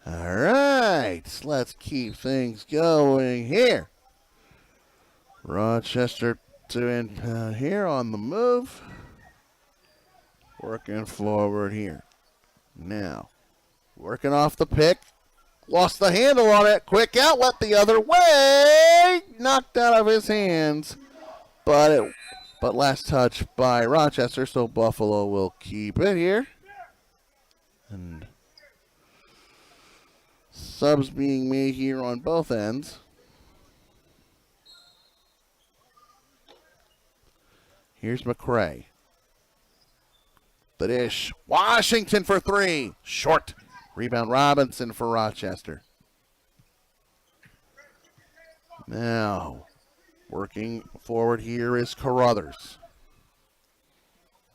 All right, let's keep things going here. Rochester doing here on the move. Working forward here. Now, working off the pick. Lost the handle on it. Quick outlet the other way. Knocked out of his hands. But last touch by Rochester, so Buffalo will keep it here. And subs being made here on both ends. Here's McCray. The dish. Washington for three. Short. Rebound Robinson for Rochester. Now, working forward here is Carruthers.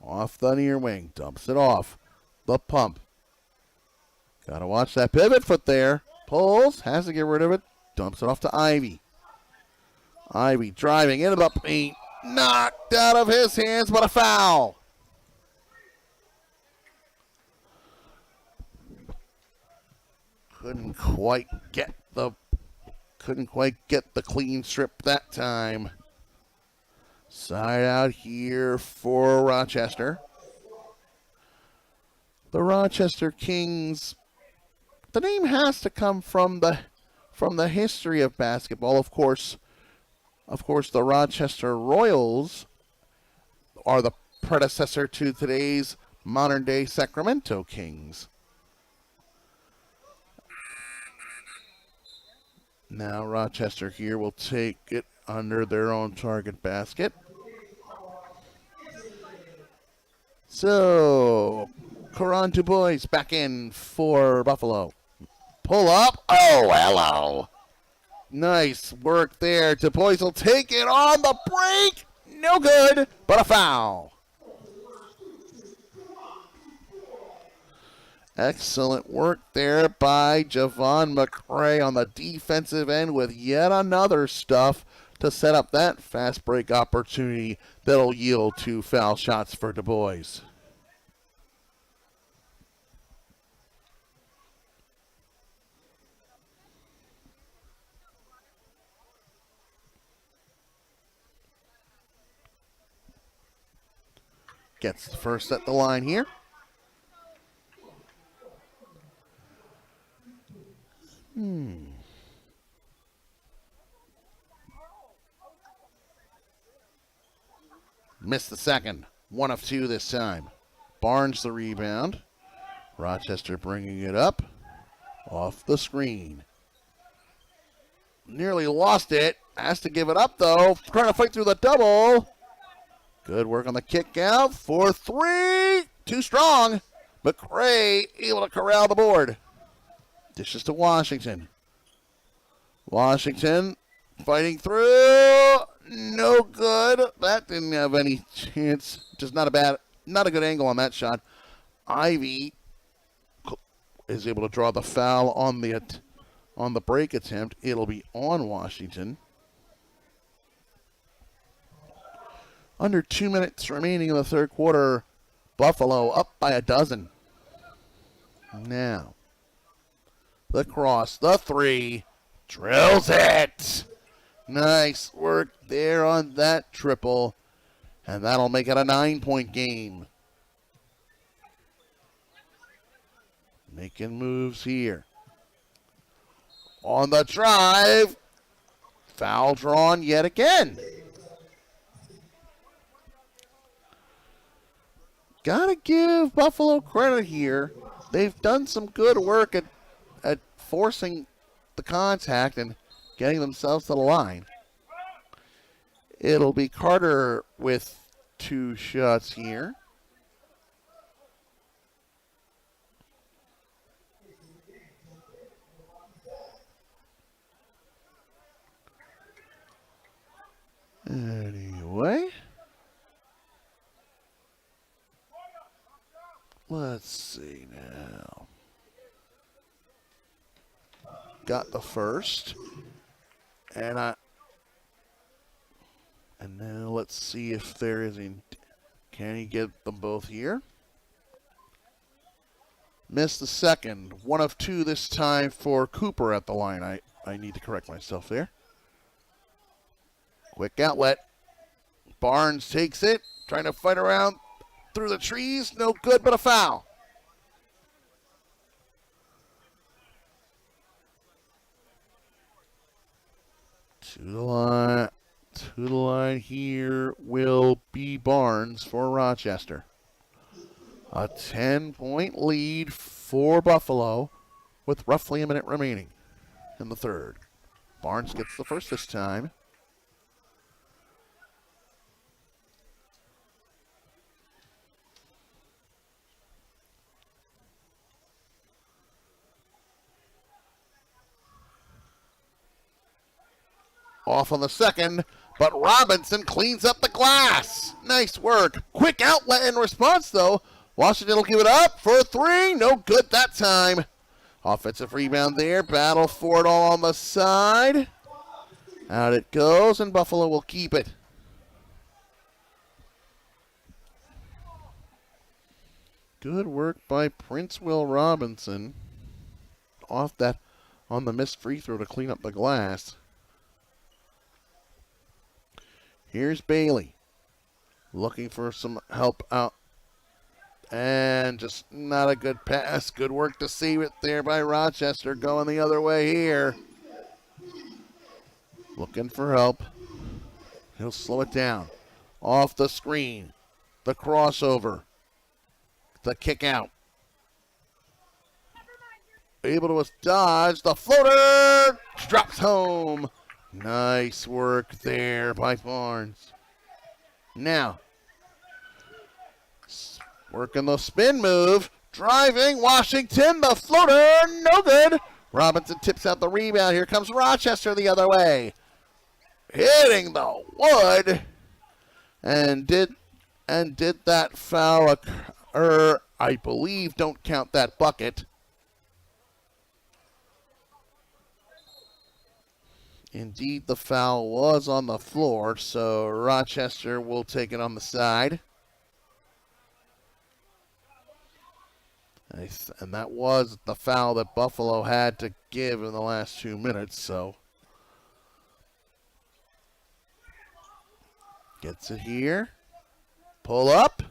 Off the near wing. Dumps it off. The pump. Gotta watch that pivot foot there. Pulls. Has to get rid of it. Dumps it off to Ivy. Ivy driving into the paint. Knocked out of his hands, but a foul. Couldn't quite get the clean strip that time. Side out here for Rochester. The Rochester Kingz. The name has to come from the history of basketball. Of course, the Rochester Royals are the predecessor to today's modern-day Sacramento Kings. Now Rochester here will take it under their own target basket. So, Coron DuBois back in for Buffalo. Pull up. Oh, hello. Nice work there. DuBois will take it on the break. No good, but a foul. Excellent work there by Javon McCray on the defensive end with yet another stuff to set up that fast break opportunity that'll yield 2 foul shots for DuBois. Gets the first at the line here. Missed the second. 1 of 2 this time. Barnes the rebound. Rochester bringing it up. Off the screen. Nearly lost it. Has to give it up though. Trying to fight through the double. Good work on the kick out for 3. Too strong. McCray able to corral the board. Dishes to Washington. Washington fighting through. No good. That didn't have any chance. Just not a good angle on that shot. Ivy is able to draw the foul on the break attempt. It'll be on Washington. Under 2 minutes remaining in the third quarter. Buffalo up by a dozen. Now, the cross, the 3, drills it. Nice work there on that triple. And that'll make it a 9-point game. Making moves here. On the drive. Foul drawn yet again. Gotta give Buffalo credit here. They've done some good work at forcing the contact and getting themselves to the line. It'll be Carter with 2 shots here. Anyway, let's see now. Got the first, and now let's see if there is can he get them both here? Missed the second. 1 of 2 this time for Cooper at the line. I need to correct myself there. Quick outlet. Barnes takes it. Trying to fight around through the trees. No good, but a foul. To the line here will be Barnes for Rochester. A 10-point lead for Buffalo with roughly a minute remaining in the third. Barnes gets the first this time. Off on the second, but Robinson cleans up the glass. Nice work. Quick outlet in response, though. Washington will give it up for 3. No good that time. Offensive rebound there. Battle for it all on the side. Out it goes, and Buffalo will keep it. Good work by Prince Will Robinson. On the missed free throw to clean up the glass. Here's Bailey. Looking for some help out. And just not a good pass. Good work to save it there by Rochester. Going the other way here. Looking for help. He'll slow it down. Off the screen. The crossover. The kick out. Able to dodge. The floater drops home. Nice work there by Barnes. Now, working the spin move. Driving Washington. The floater. No good. Robinson tips out the rebound. Here comes Rochester the other way. Hitting the wood. And did that foul occur? I believe don't count that bucket. Indeed, the foul was on the floor, so Rochester will take it on the side. And that was the foul that Buffalo had to give in the last 2 minutes, so. Gets it here. Pull up.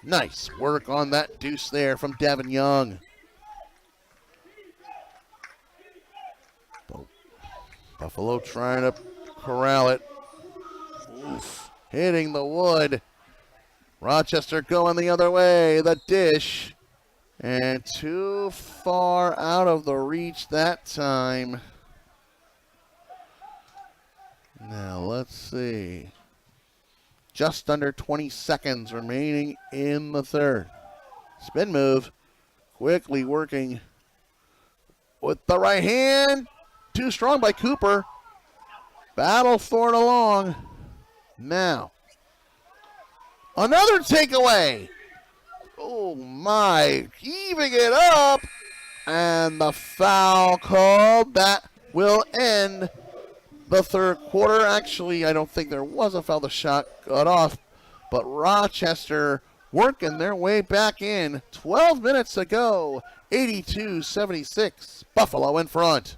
Nice work on that deuce there from Devin Young. Buffalo trying to corral it. Oof. Hitting the wood. Rochester going the other way. The dish. And too far out of the reach that time. Now let's see. Just under 20 seconds remaining in the third. Spin move. Quickly working with the right hand. Too strong by Cooper. Battle for it along. Now, another takeaway. Oh my, heaving it up. And the foul called. That will end the third quarter. Actually, I don't think there was a foul. The shot got off. But Rochester working their way back in. 12 minutes to go. 82-76. Buffalo in front.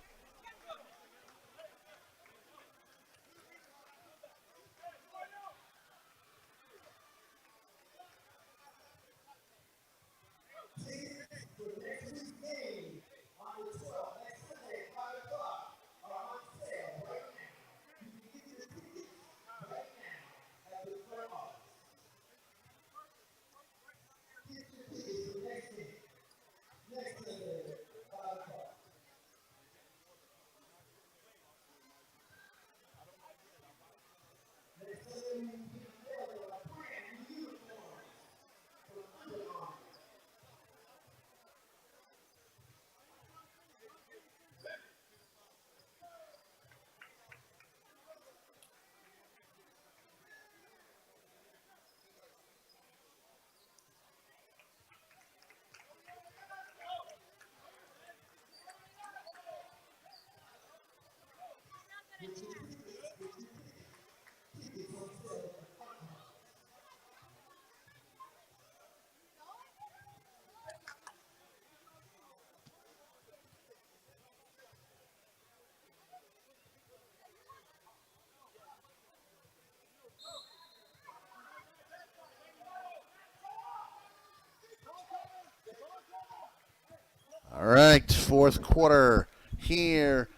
All right, fourth quarter here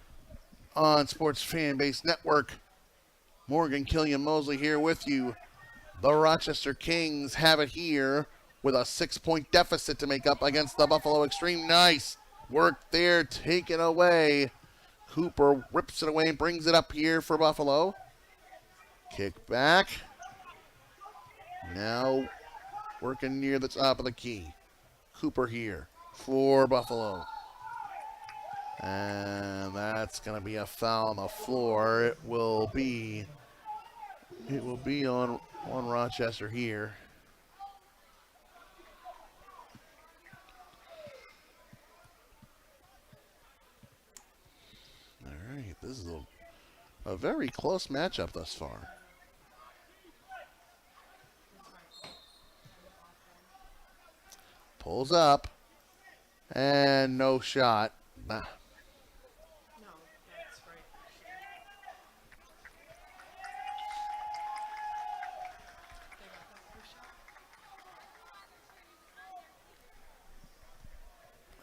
on Sports Fan Base Network. Morgan Killian Mosley here with you. The Rochester Kingz have it here with a 6-point deficit to make up against the Buffalo Extreme. Nice work there, taken away. Cooper rips it away and brings it up here for Buffalo. Kick back. Now working near the top of the key. Cooper here for Buffalo. And that's going to be a foul on the floor. It will be on Rochester here. All right, this is a very close matchup thus far. Pulls up, and no shot.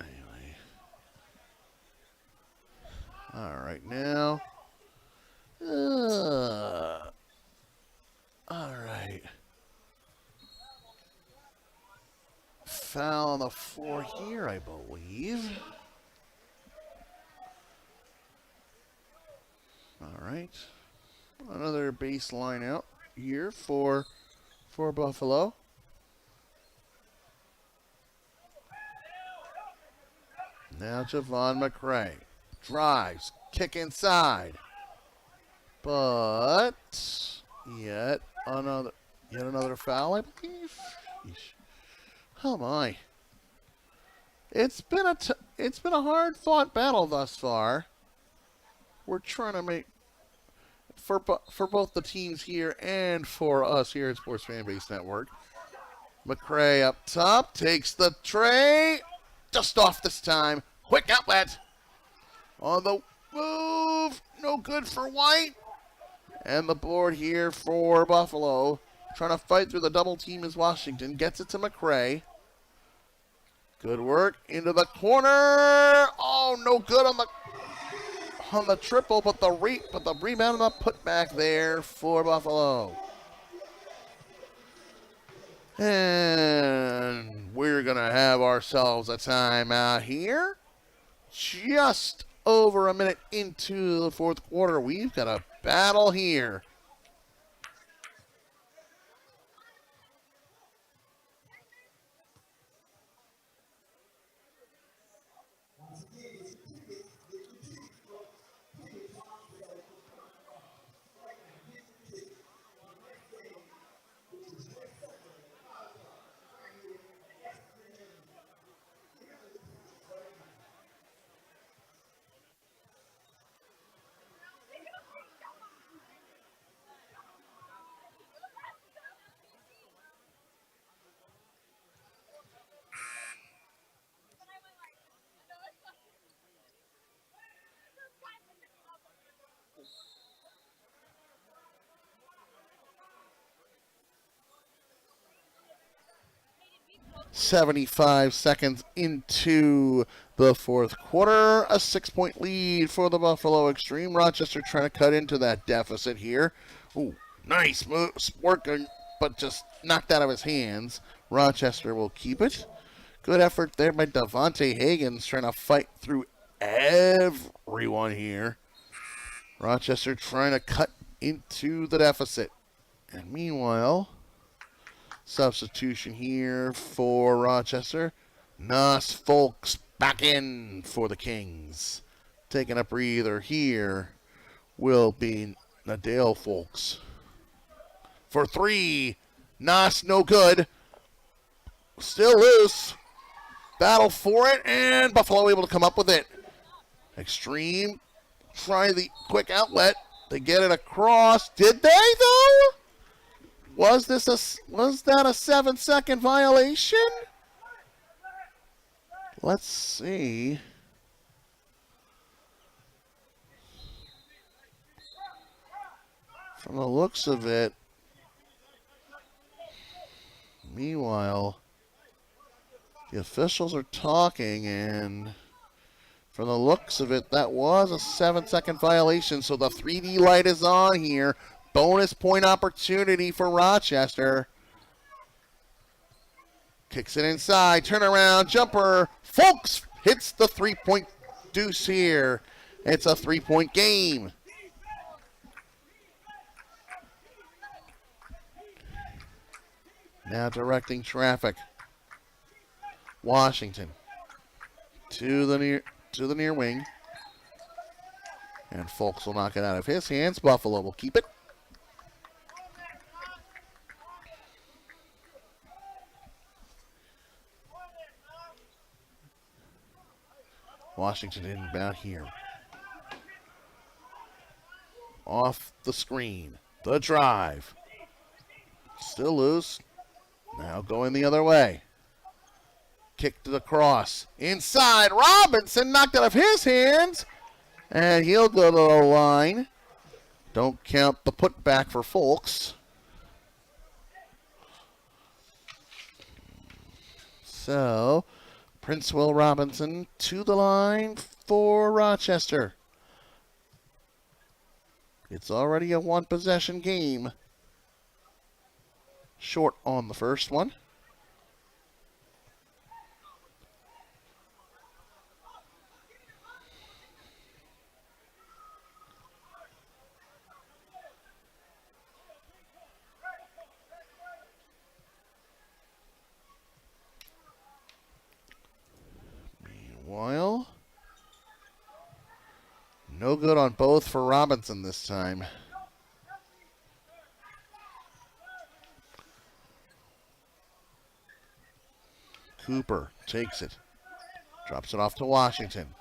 Anyway. All right, now. All right. Foul on the floor here, I believe. All right. Another baseline out here for Buffalo. Now Javon McCray drives, kick inside. But yet another foul, I believe. Yeesh. Oh my! It's been a hard fought battle thus far. We're trying to make for both the teams here and for us here at Sports Fan Base Network. McCray up top takes the tray, just off this time. Quick outlet on the move, no good for White. And the board here for Buffalo. Trying to fight through the double team is Washington. Gets it to McCray. Good work into the corner. Oh, no good on the triple, but the rebound and the putback there for Buffalo. And we're gonna have ourselves a timeout here. Just over a minute into the fourth quarter, we've got a battle here. .75 seconds into the fourth quarter. A 6-point lead for the Buffalo Extreme. Rochester trying to cut into that deficit here. Ooh, nice move, working, but just knocked out of his hands. Rochester will keep it. Good effort there by Devontae Higgins trying to fight through everyone here. Rochester trying to cut into the deficit. And meanwhile, substitution here for Rochester. Nas Folks back in for the Kings. Taking a breather here will be Nadale Folks. For three. Nas no good. Still loose. Battle for it, and Buffalo able to come up with it. Extreme. Try the quick outlet to get it across. Did they, though? Was that a 7-second violation? Let's see. From the looks of it. Meanwhile, The officials are talking, and from the looks of it, that was a 7-second violation. So the 3D light is on here. Bonus point opportunity for Rochester. Kicks it inside, turnaround, jumper. Folks hits the 3-point deuce here. It's a 3-point game. Now directing traffic. Washington to the near wing. And Folks will knock it out of his hands. Buffalo will keep it. Washington inbound here. Off the screen. The drive. Still loose. Now going the other way. Kick to the cross. Inside. Robinson knocked out of his hands. And he'll go to the line. Don't count the putback for Folks. So, Prince Will Robinson to the line for Rochester. It's already a one-possession game. Short on the first one. Meanwhile, no good on both for Robinson this time. Cooper takes it. Drops it off to Washington.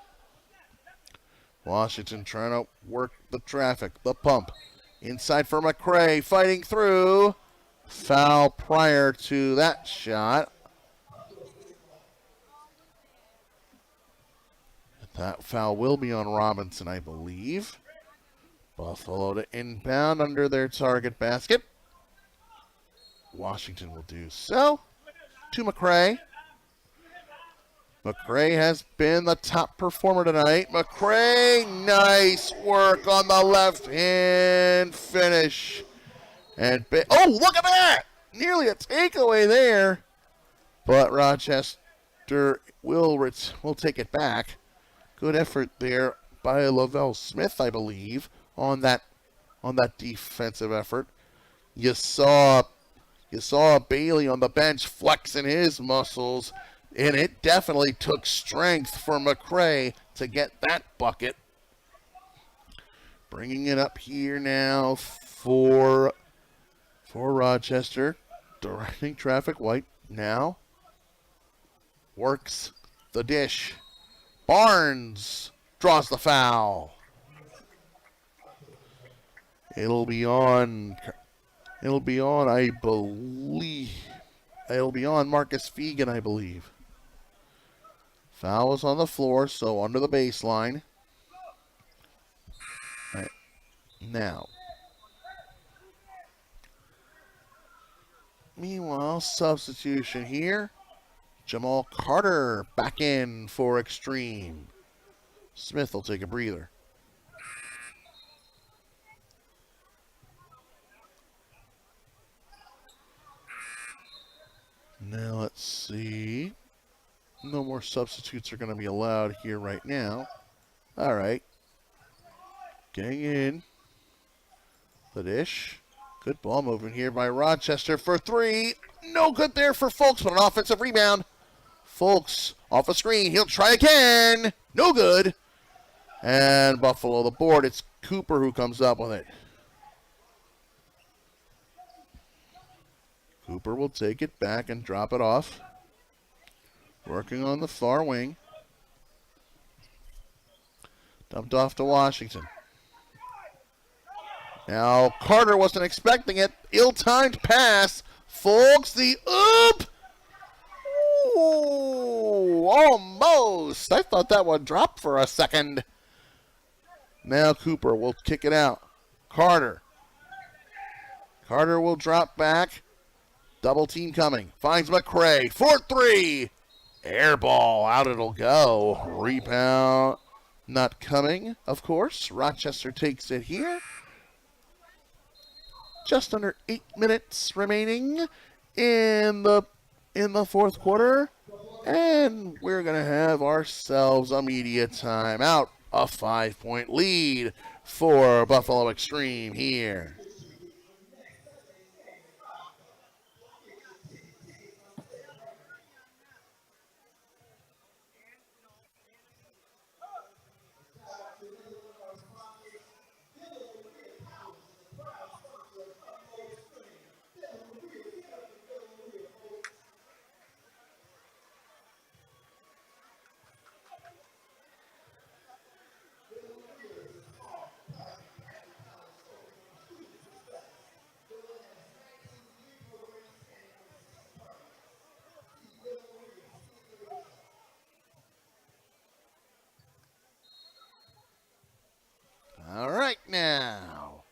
Washington trying to work the traffic. The pump. Inside for McCray. Fighting through. Foul prior to that shot. That foul will be on Robinson, I believe. Buffalo to inbound under their target basket. Washington will do so. To McCray. McCray has been the top performer tonight. McCray, nice work on the left-hand finish. And oh, look at that! Nearly a takeaway there. But Rochester will take it back. Good effort there by Lavelle Smith, I believe, on that defensive effort. You saw Bailey on the bench flexing his muscles, and it definitely took strength for McCray to get that bucket. Bringing it up here now for Rochester. Directing traffic. White now works the dish. Barnes draws the foul. It'll be on, I believe. It'll be on Marcus Fegan, I believe. Foul is on the floor, so under the baseline. Right. Now. Meanwhile, substitution here. Jamal Carter back in for Extreme. Smith will take a breather. Now let's see. No more substitutes are going to be allowed here right now. All right. Getting in. The dish. Good ball movement here by Rochester for three. No good there for Folks, but an offensive rebound. Folks off a screen. He'll try again. No good. And Buffalo the board. It's Cooper who comes up with it. Cooper will take it back and drop it off. Working on the far wing. Dumped off to Washington. Now Carter wasn't expecting it. Ill-timed pass. Folks, the oop. Ooh, almost. I thought that one dropped for a second. Now Cooper will kick it out. Carter. Carter will drop back. Double team coming. Finds McCray. 4-3. Air ball, out it'll go. Rebound not coming, of course. Rochester takes it here. Just under 8 minutes remaining in the fourth quarter. And we're going to have ourselves a media timeout. A 5-point lead for Buffalo Extreme here. All right, now.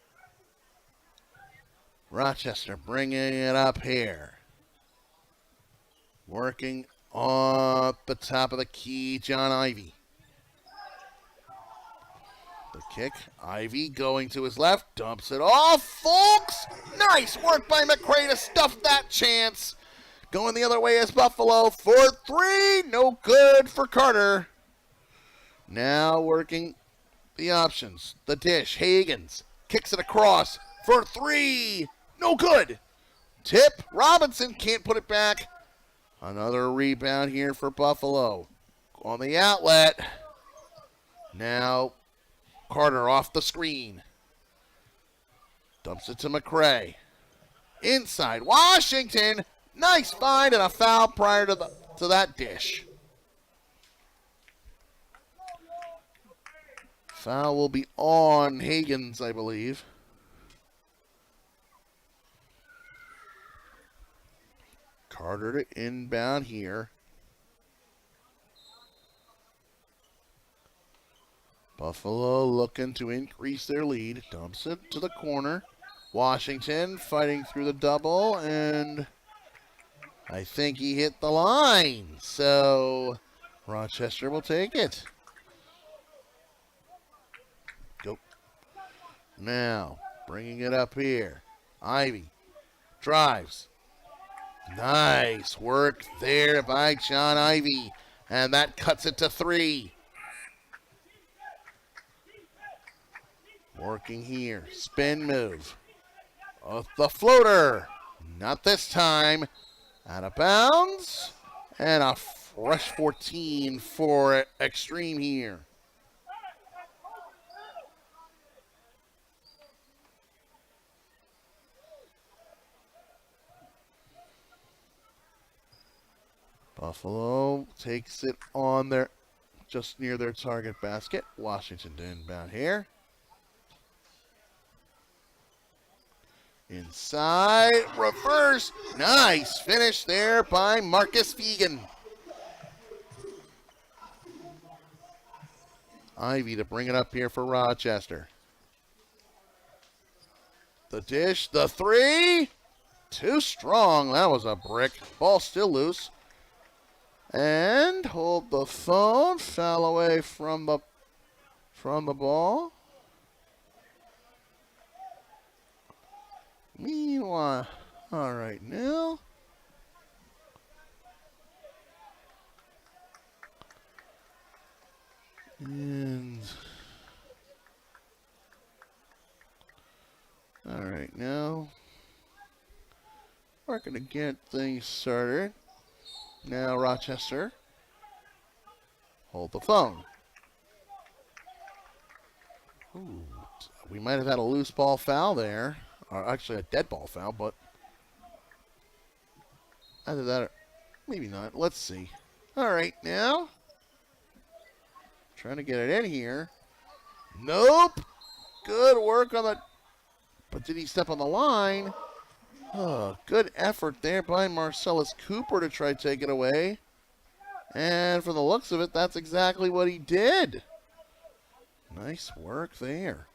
Rochester bringing it up here. Working on the top of the key, John Ivy. The kick, Ivy going to his left, dumps it off, folks. Nice work by McCray to stuff that chance. Going the other way is Buffalo for three, no good for Carter. Now working the options, the dish, Higgins kicks it across for three, no good. Tip, Robinson can't put it back. Another rebound here for Buffalo. On the outlet. Now Carter off the screen. Dumps it to McCray. Inside Washington. Nice find and a foul prior to that dish. Foul will be on Higgins, I believe. Carter to inbound here. Buffalo looking to increase their lead. Dumps it to the corner. Washington fighting through the double, and I think he hit the line. So Rochester will take it. Go. Now, bringing it up here. Ivy drives. Nice work there by John Ivy. And that cuts it to three. Working here. Spin move. The floater. Not this time. Out of bounds. And a fresh 14 for Extreme here. Buffalo takes it on their, just near their target basket. Washington inbound here. Inside, reverse, nice finish there by Marcus Fegan. Ivy to bring it up here for Rochester. The dish, the three, too strong. That was a brick. Ball still loose. And hold the phone, foul away from the ball. Meanwhile, all right now. And all right now. We're gonna get things started. Now Rochester, hold the phone. Ooh, we might have had a loose ball foul there. Or actually a dead ball foul, but either that or maybe not. Let's see. All right, now. Trying to get it in here. Nope. Good work on the... But did he step on the line? Oh, good effort there by Marcellus Cooper to try to take it away. And from the looks of it, that's exactly what he did. Nice work there.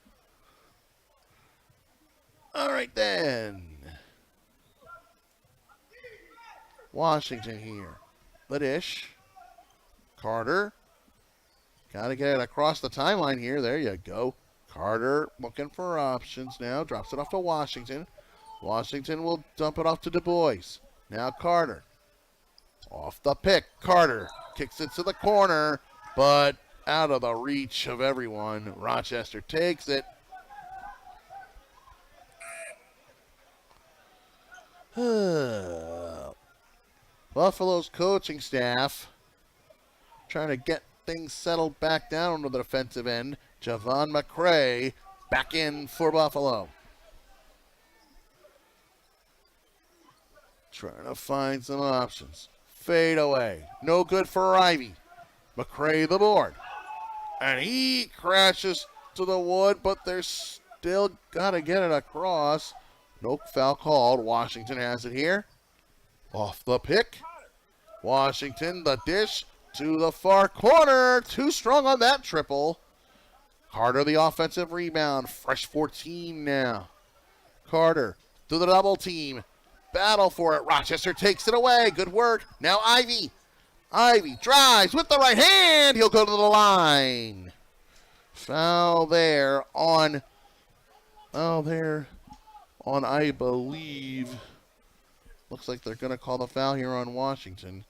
All right, then. Washington here. The dish. Carter. Got to get it across the timeline here. There you go. Carter looking for options now. Drops it off to Washington. Washington will dump it off to Du Bois. Now Carter. Off the pick. Carter kicks it to the corner, but out of the reach of everyone. Rochester takes it. Buffalo's coaching staff trying to get things settled back down to the defensive end. Javon McCray back in for Buffalo. Trying to find some options. Fade away. No good for Ivy. McCray the board. And he crashes to the wood, but they're still got to get it across. No foul called. Washington has it here. Off the pick. Washington, the dish to the far corner. Too strong on that triple. Carter, the offensive rebound. Fresh 14 now. Carter to the double team. Battle for it. Rochester takes it away. Good work. Now Ivy. Ivy drives with the right hand. He'll go to the line. Foul there on, I believe. Looks like they're going to call the foul here on Washington.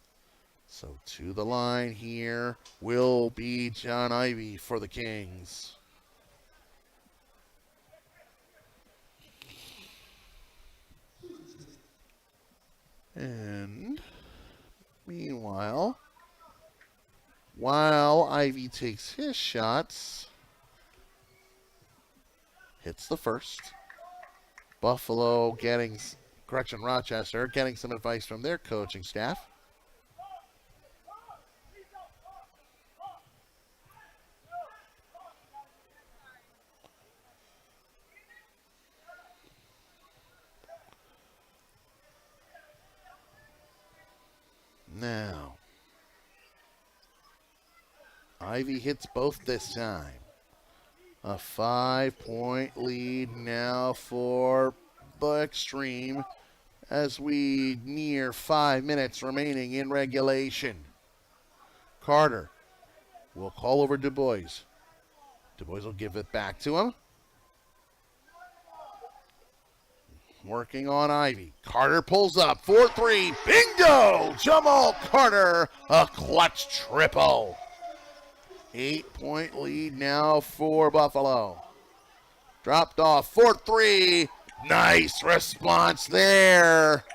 So to the line here will be John Ivy for the Kings. And meanwhile, while Ivy takes his shots, hits the first. Rochester getting some advice from their coaching staff. Now, Ivy hits both this time. A 5-point lead now for the Extreme as we near 5 minutes remaining in regulation. Carter will call over Du Bois. Du Bois will give it back to him. Working on Ivy. Carter pulls up. 4-3. Bingo! Jamal Carter, a clutch triple. 8-point lead now for Buffalo. Dropped off. 4-3. Nice response there.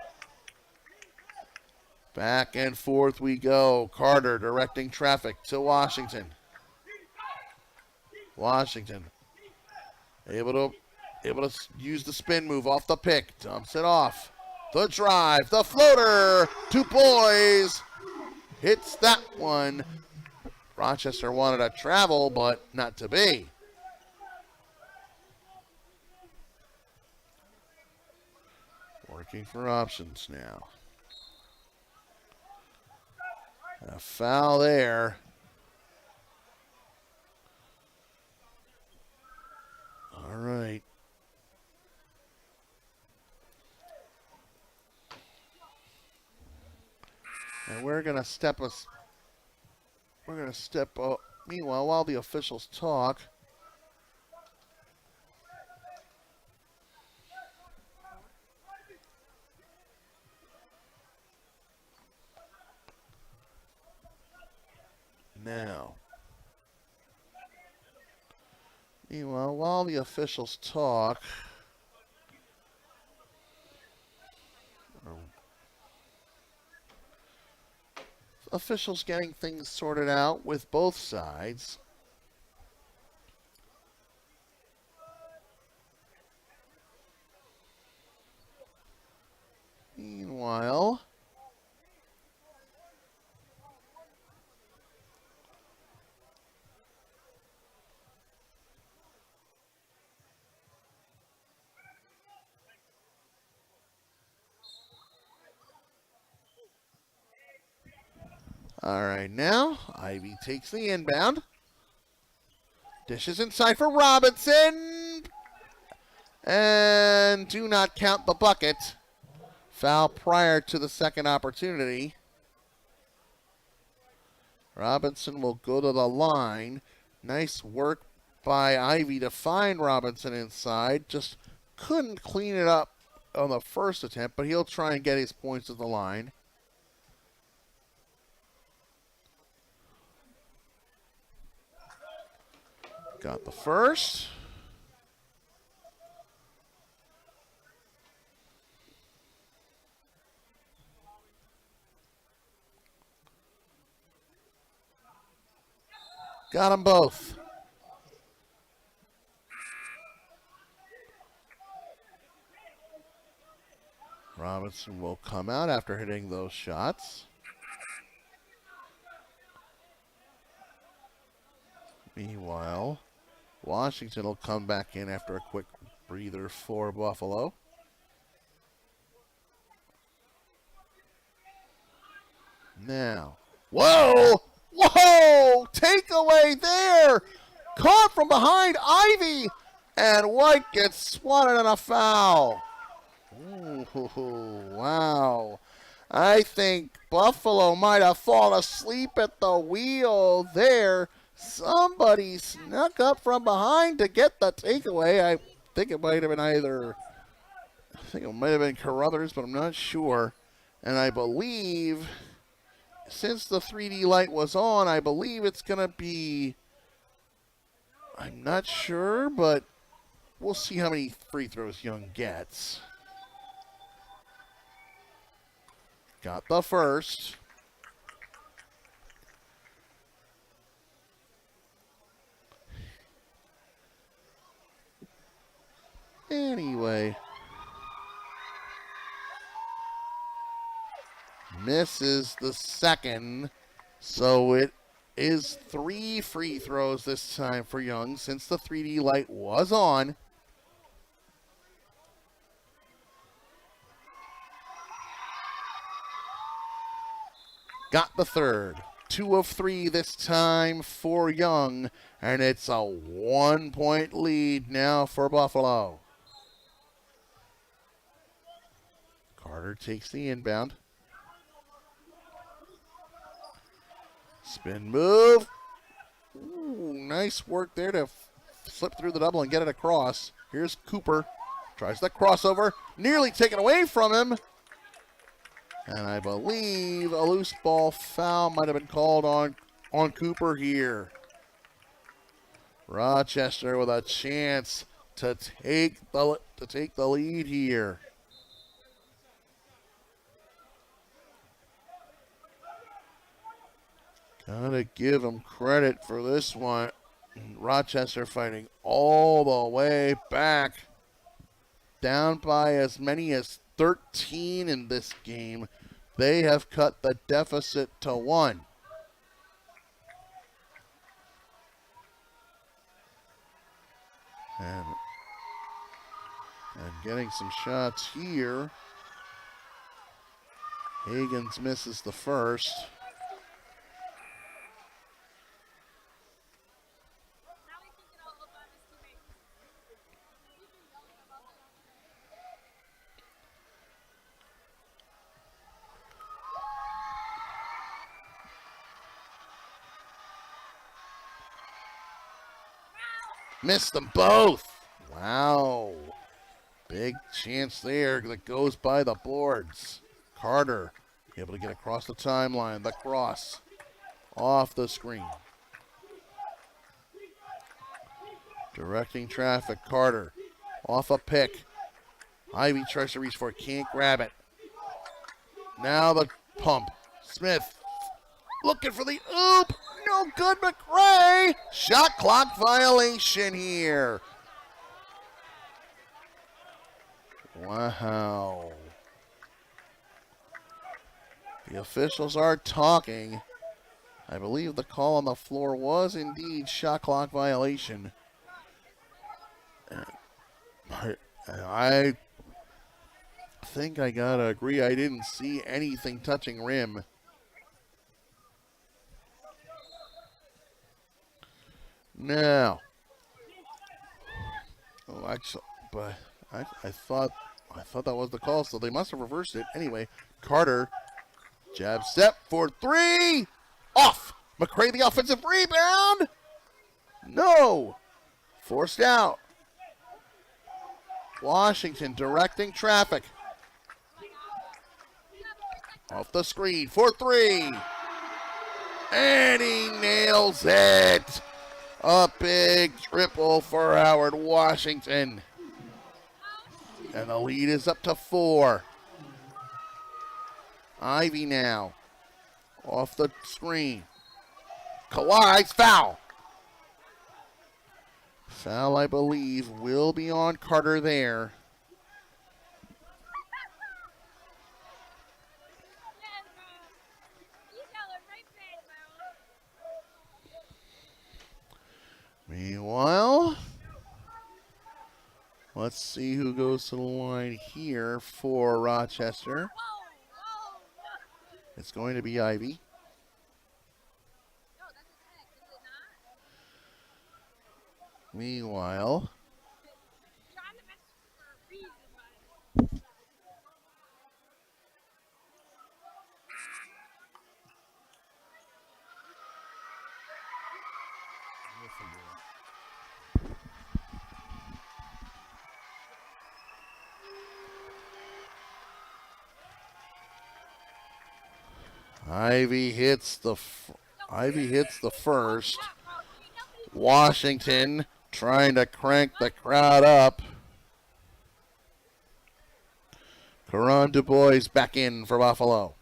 Back and forth we go. Carter directing traffic to Washington. Washington able to use the spin move off the pick. Dumps it off. The drive. The floater. Du Bois hits that one. Rochester wanted a travel, but not to be. Working for options now. A foul there. All right. And we're going to step up. Meanwhile, while the officials talk, officials getting things sorted out with both sides. Meanwhile, all right, now Ivy takes the inbound. Dishes inside for Robinson. And do not count the bucket. Foul prior to the second opportunity. Robinson will go to the line. Nice work by Ivy to find Robinson inside. Just couldn't clean it up on the first attempt, but he'll try and get his points at the line. Got the first. Got them both. Robinson will come out after hitting those shots. Meanwhile, Washington will come back in after a quick breather for Buffalo. Now, whoa! Whoa! Takeaway there! Caught from behind Ivy! And White gets swatted on a foul. Ooh, wow. I think Buffalo might have fallen asleep at the wheel there. Somebody snuck up from behind to get the takeaway. I think it might have been Carruthers, but I'm not sure. And I believe, since the 3D light was on, I believe it's going to be, I'm not sure, but we'll see how many free throws Young gets. Got the first. Anyway. Misses the second. So it is 3 free throws this time for Young since the 3D light was on. Got the third. 2 of 3 this time for Young. And it's a 1-point lead now for Buffalo. Carter takes the inbound. Spin move. Ooh, nice work there to slip through the double and get it across. Here's Cooper. Tries the crossover. Nearly taken away from him. And I believe a loose ball foul might have been called on Cooper here. Rochester with a chance to take the lead here. Gotta give them credit for this one. Rochester fighting all the way back. Down by as many as 13 in this game. They have cut the deficit to 1. And getting some shots here. Higgins misses the first. Missed them both. Wow. Big chance there that goes by the boards. Carter able to get across the timeline. The cross off the screen. Directing traffic. Carter off a pick. Ivy tries to reach for it. Can't grab it. Now the pump. Smith looking for the oop. No good, McRae. Shot clock violation here. Wow. The officials are talking. I believe the call on the floor was indeed shot clock violation. I think I gotta agree. I didn't see anything touching rim. Now, actually, but I thought that was the call, so they must have reversed it. Anyway, Carter, jab step for 3, off. McCray, the offensive rebound. No. Forced out. Washington directing traffic. Off the screen for three. And he nails it. A big triple for Howard Washington. And the lead is up to 4. Ivy now. Off the screen. Kawhi's foul. Foul, I believe, will be on Carter there. Meanwhile, let's see who goes to the line here for Rochester. It's going to be Ivy. Meanwhile, Ivy hits the first. Washington trying to crank the crowd up. Caron Du Bois back in for Buffalo.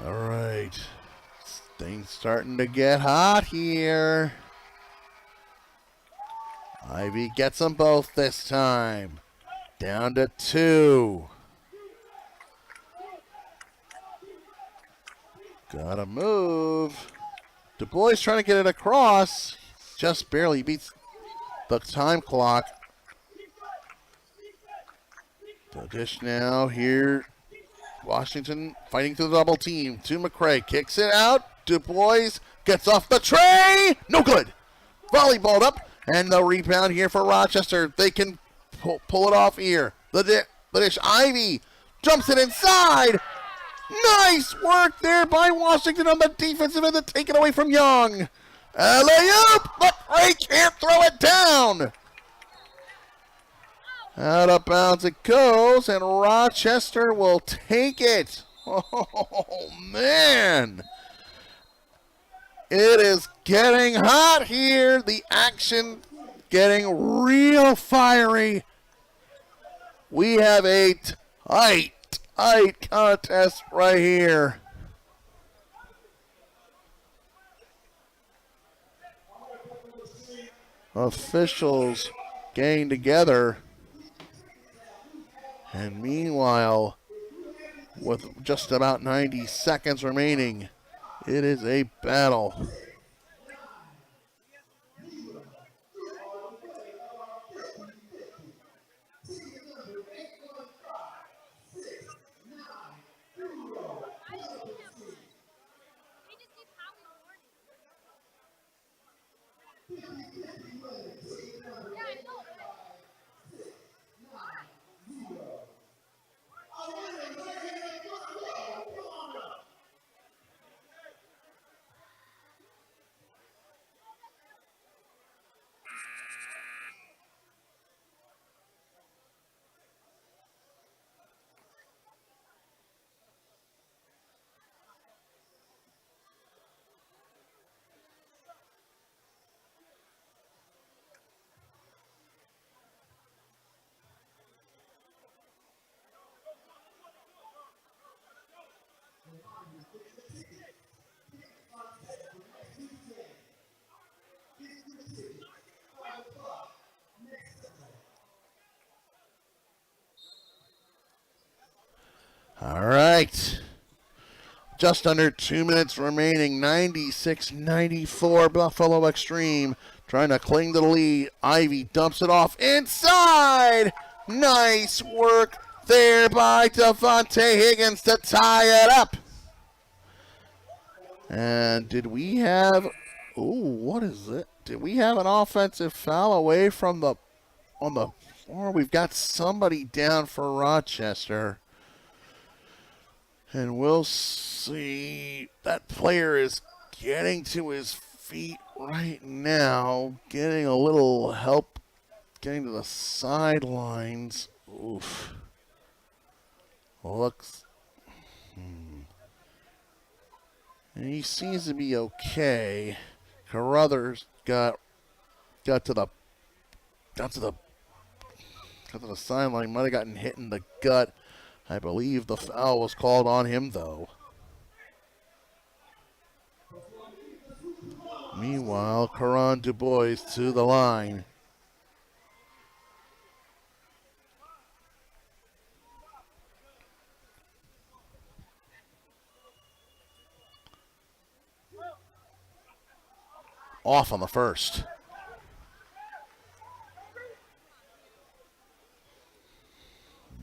All right. Things starting to get hot here. Ivy gets them both this time. Down to 2. Gotta move. Du Bois trying to get it across. Just barely beats the time clock. The dish now here. Washington fighting through the double team. To McCray. Kicks it out. Du Bois gets off the tray. No good. Volleyballed up. And the rebound here for Rochester. They can pull it off here. The dish. Ivy jumps it inside. Nice work there by Washington on the defensive end to take it away from Young. Alley-oop, but Ray can't throw it down. Out of bounds it goes, and Rochester will take it. Oh, man. It is getting hot here. The action getting real fiery. We have a tight contest right here. Officials getting together. And meanwhile, with just about 90 seconds remaining, it is a battle. All right. Just under 2 minutes remaining. 96-94 Buffalo Extreme. Trying to cling to the lead. Ivy dumps it off inside. Nice work there by Devontae Higgins to tie it up. And did we have Ooh, what is it? Did we have an offensive foul away from on the floor? We've got somebody down for Rochester. And we'll see. That player is getting to his feet right now, getting a little help, getting to the sidelines. Oof. Looks. And he seems to be okay. Carruthers got to the sideline. Might have gotten hit in the gut. I believe the foul was called on him, though. Meanwhile, Caron Dubois to the line. Off on the first.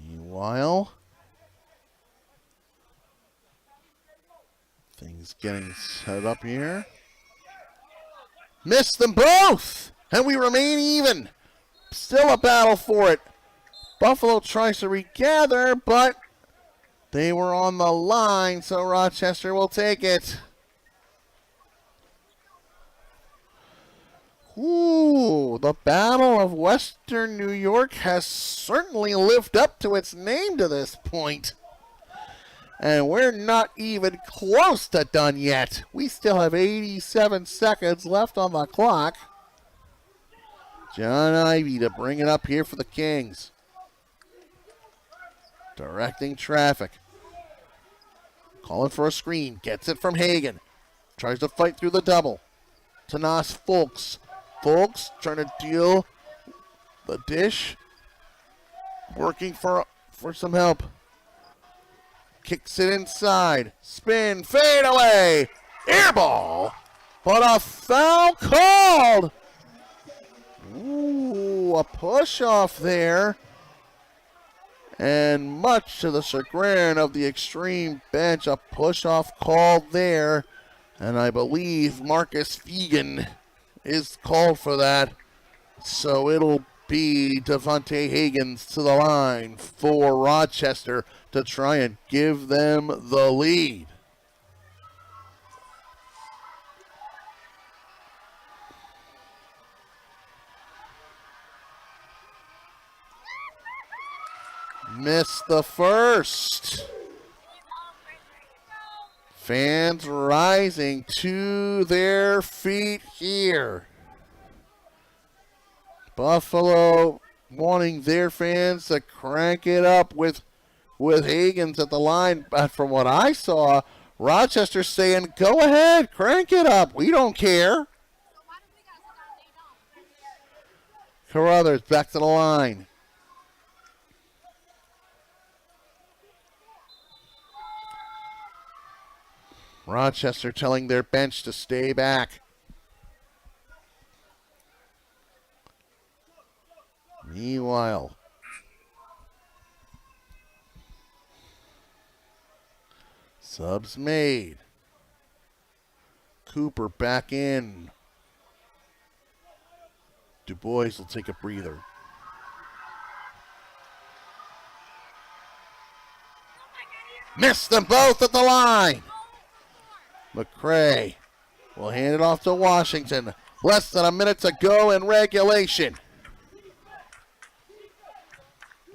Meanwhile, things getting set up here. Missed them both! And we remain even. Still a battle for it. Buffalo tries to regather, but they were on the line, so Rochester will take it. Ooh, the Battle of Western New York has certainly lived up to its name to this point. And we're not even close to done yet. We still have 87 seconds left on the clock. John Ivy to bring it up here for the Kings. Directing traffic. Calling for a screen. Gets it from Hagan. Tries to fight through the double. Tanas Fulks. Fulks trying to deal the dish. Working for some help. Kicks it inside. Spin. Fade away. Air ball. But a foul called. Ooh, a push off there. And much to the chagrin of the extreme bench, a push off called there. And I believe Marcus Fegan is called for that. So it'll be Devontae Higgins to the line for Rochester to try and give them the lead. Missed the first. Fans rising to their feet here. Buffalo wanting their fans to crank it up with Higgins at the line. But from what I saw, Rochester saying, go ahead, crank it up. We don't care. Carruthers back to the line. Rochester telling their bench to stay back. Meanwhile, subs made. Cooper back in. Dubois will take a breather. Missed them both at the line. McCray will hand it off to Washington. Less than a minute to go in regulation.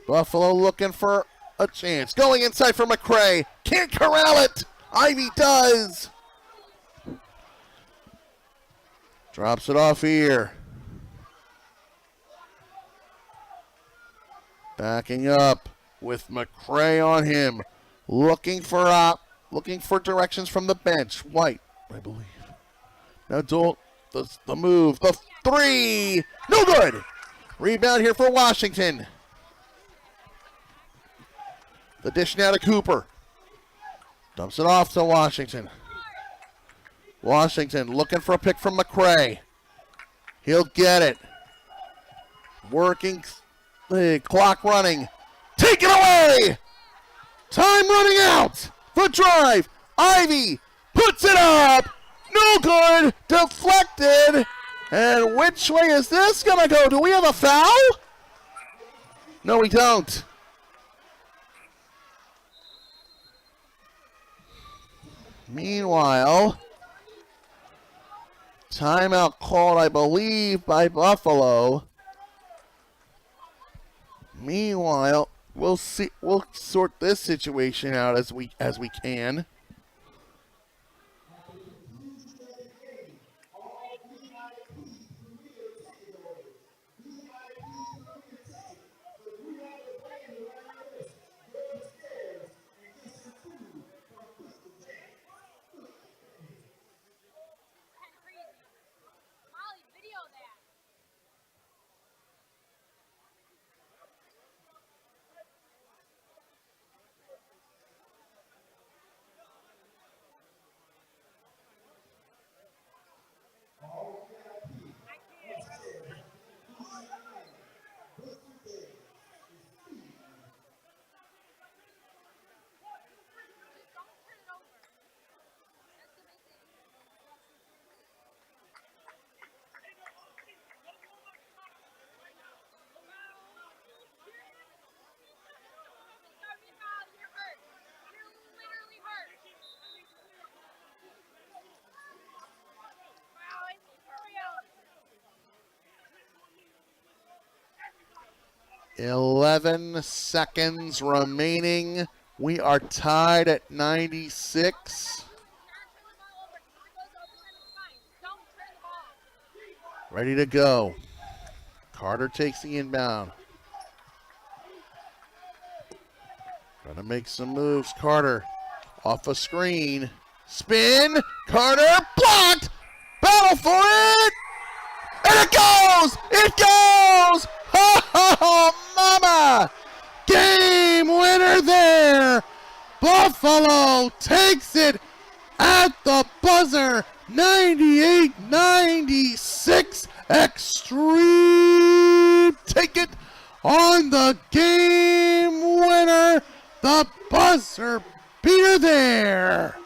Buffalo looking for a chance. Going inside for McCray. Can't corral it. Ivy does. Drops it off here. Backing up with McCray on him. Looking for directions from the bench. White, I believe. Now Dolt, the move. The three. No good. Rebound here for Washington. The dish now to Cooper. Dumps it off to Washington. Washington looking for a pick from McCray. He'll get it. Working the clock running. Take it away! Time running out! The drive! Ivy puts it up! No good. Deflected. And which way is this going to go? Do we have a foul? No, we don't. Meanwhile, timeout called, I believe, by Buffalo. Meanwhile, we'll see. We'll sort this situation out as we can. "11 seconds remaining. We are tied at 96. Ready to go. Carter takes the inbound. Gonna make some moves. Carter off a screen. Spin. Carter blocked. Battle for it. And it goes. It goes. Ha ha ha, mama. Game winner there. Buffalo takes it at the buzzer. 98-96. Extreme ticket on the game winner. The buzzer beater there.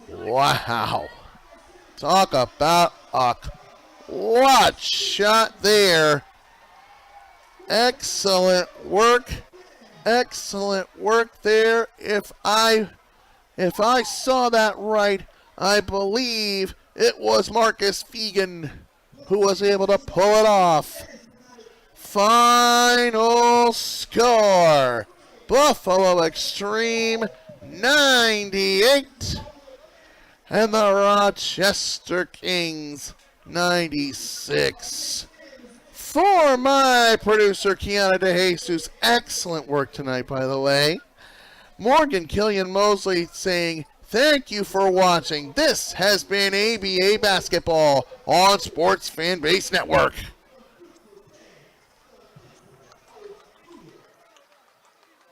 Wow. Talk about a clutch shot there. Excellent work. Excellent work there. If I saw that right, I believe it was Marcus Fegan who was able to pull it off. Final score: Buffalo Extreme 98 and the Rochester Kingz 96. For my producer, Kiana DeJesus, excellent work tonight, by the way. Morgan Killian Mosley saying, thank you for watching. This has been ABA Basketball on Sports Fan Base Network.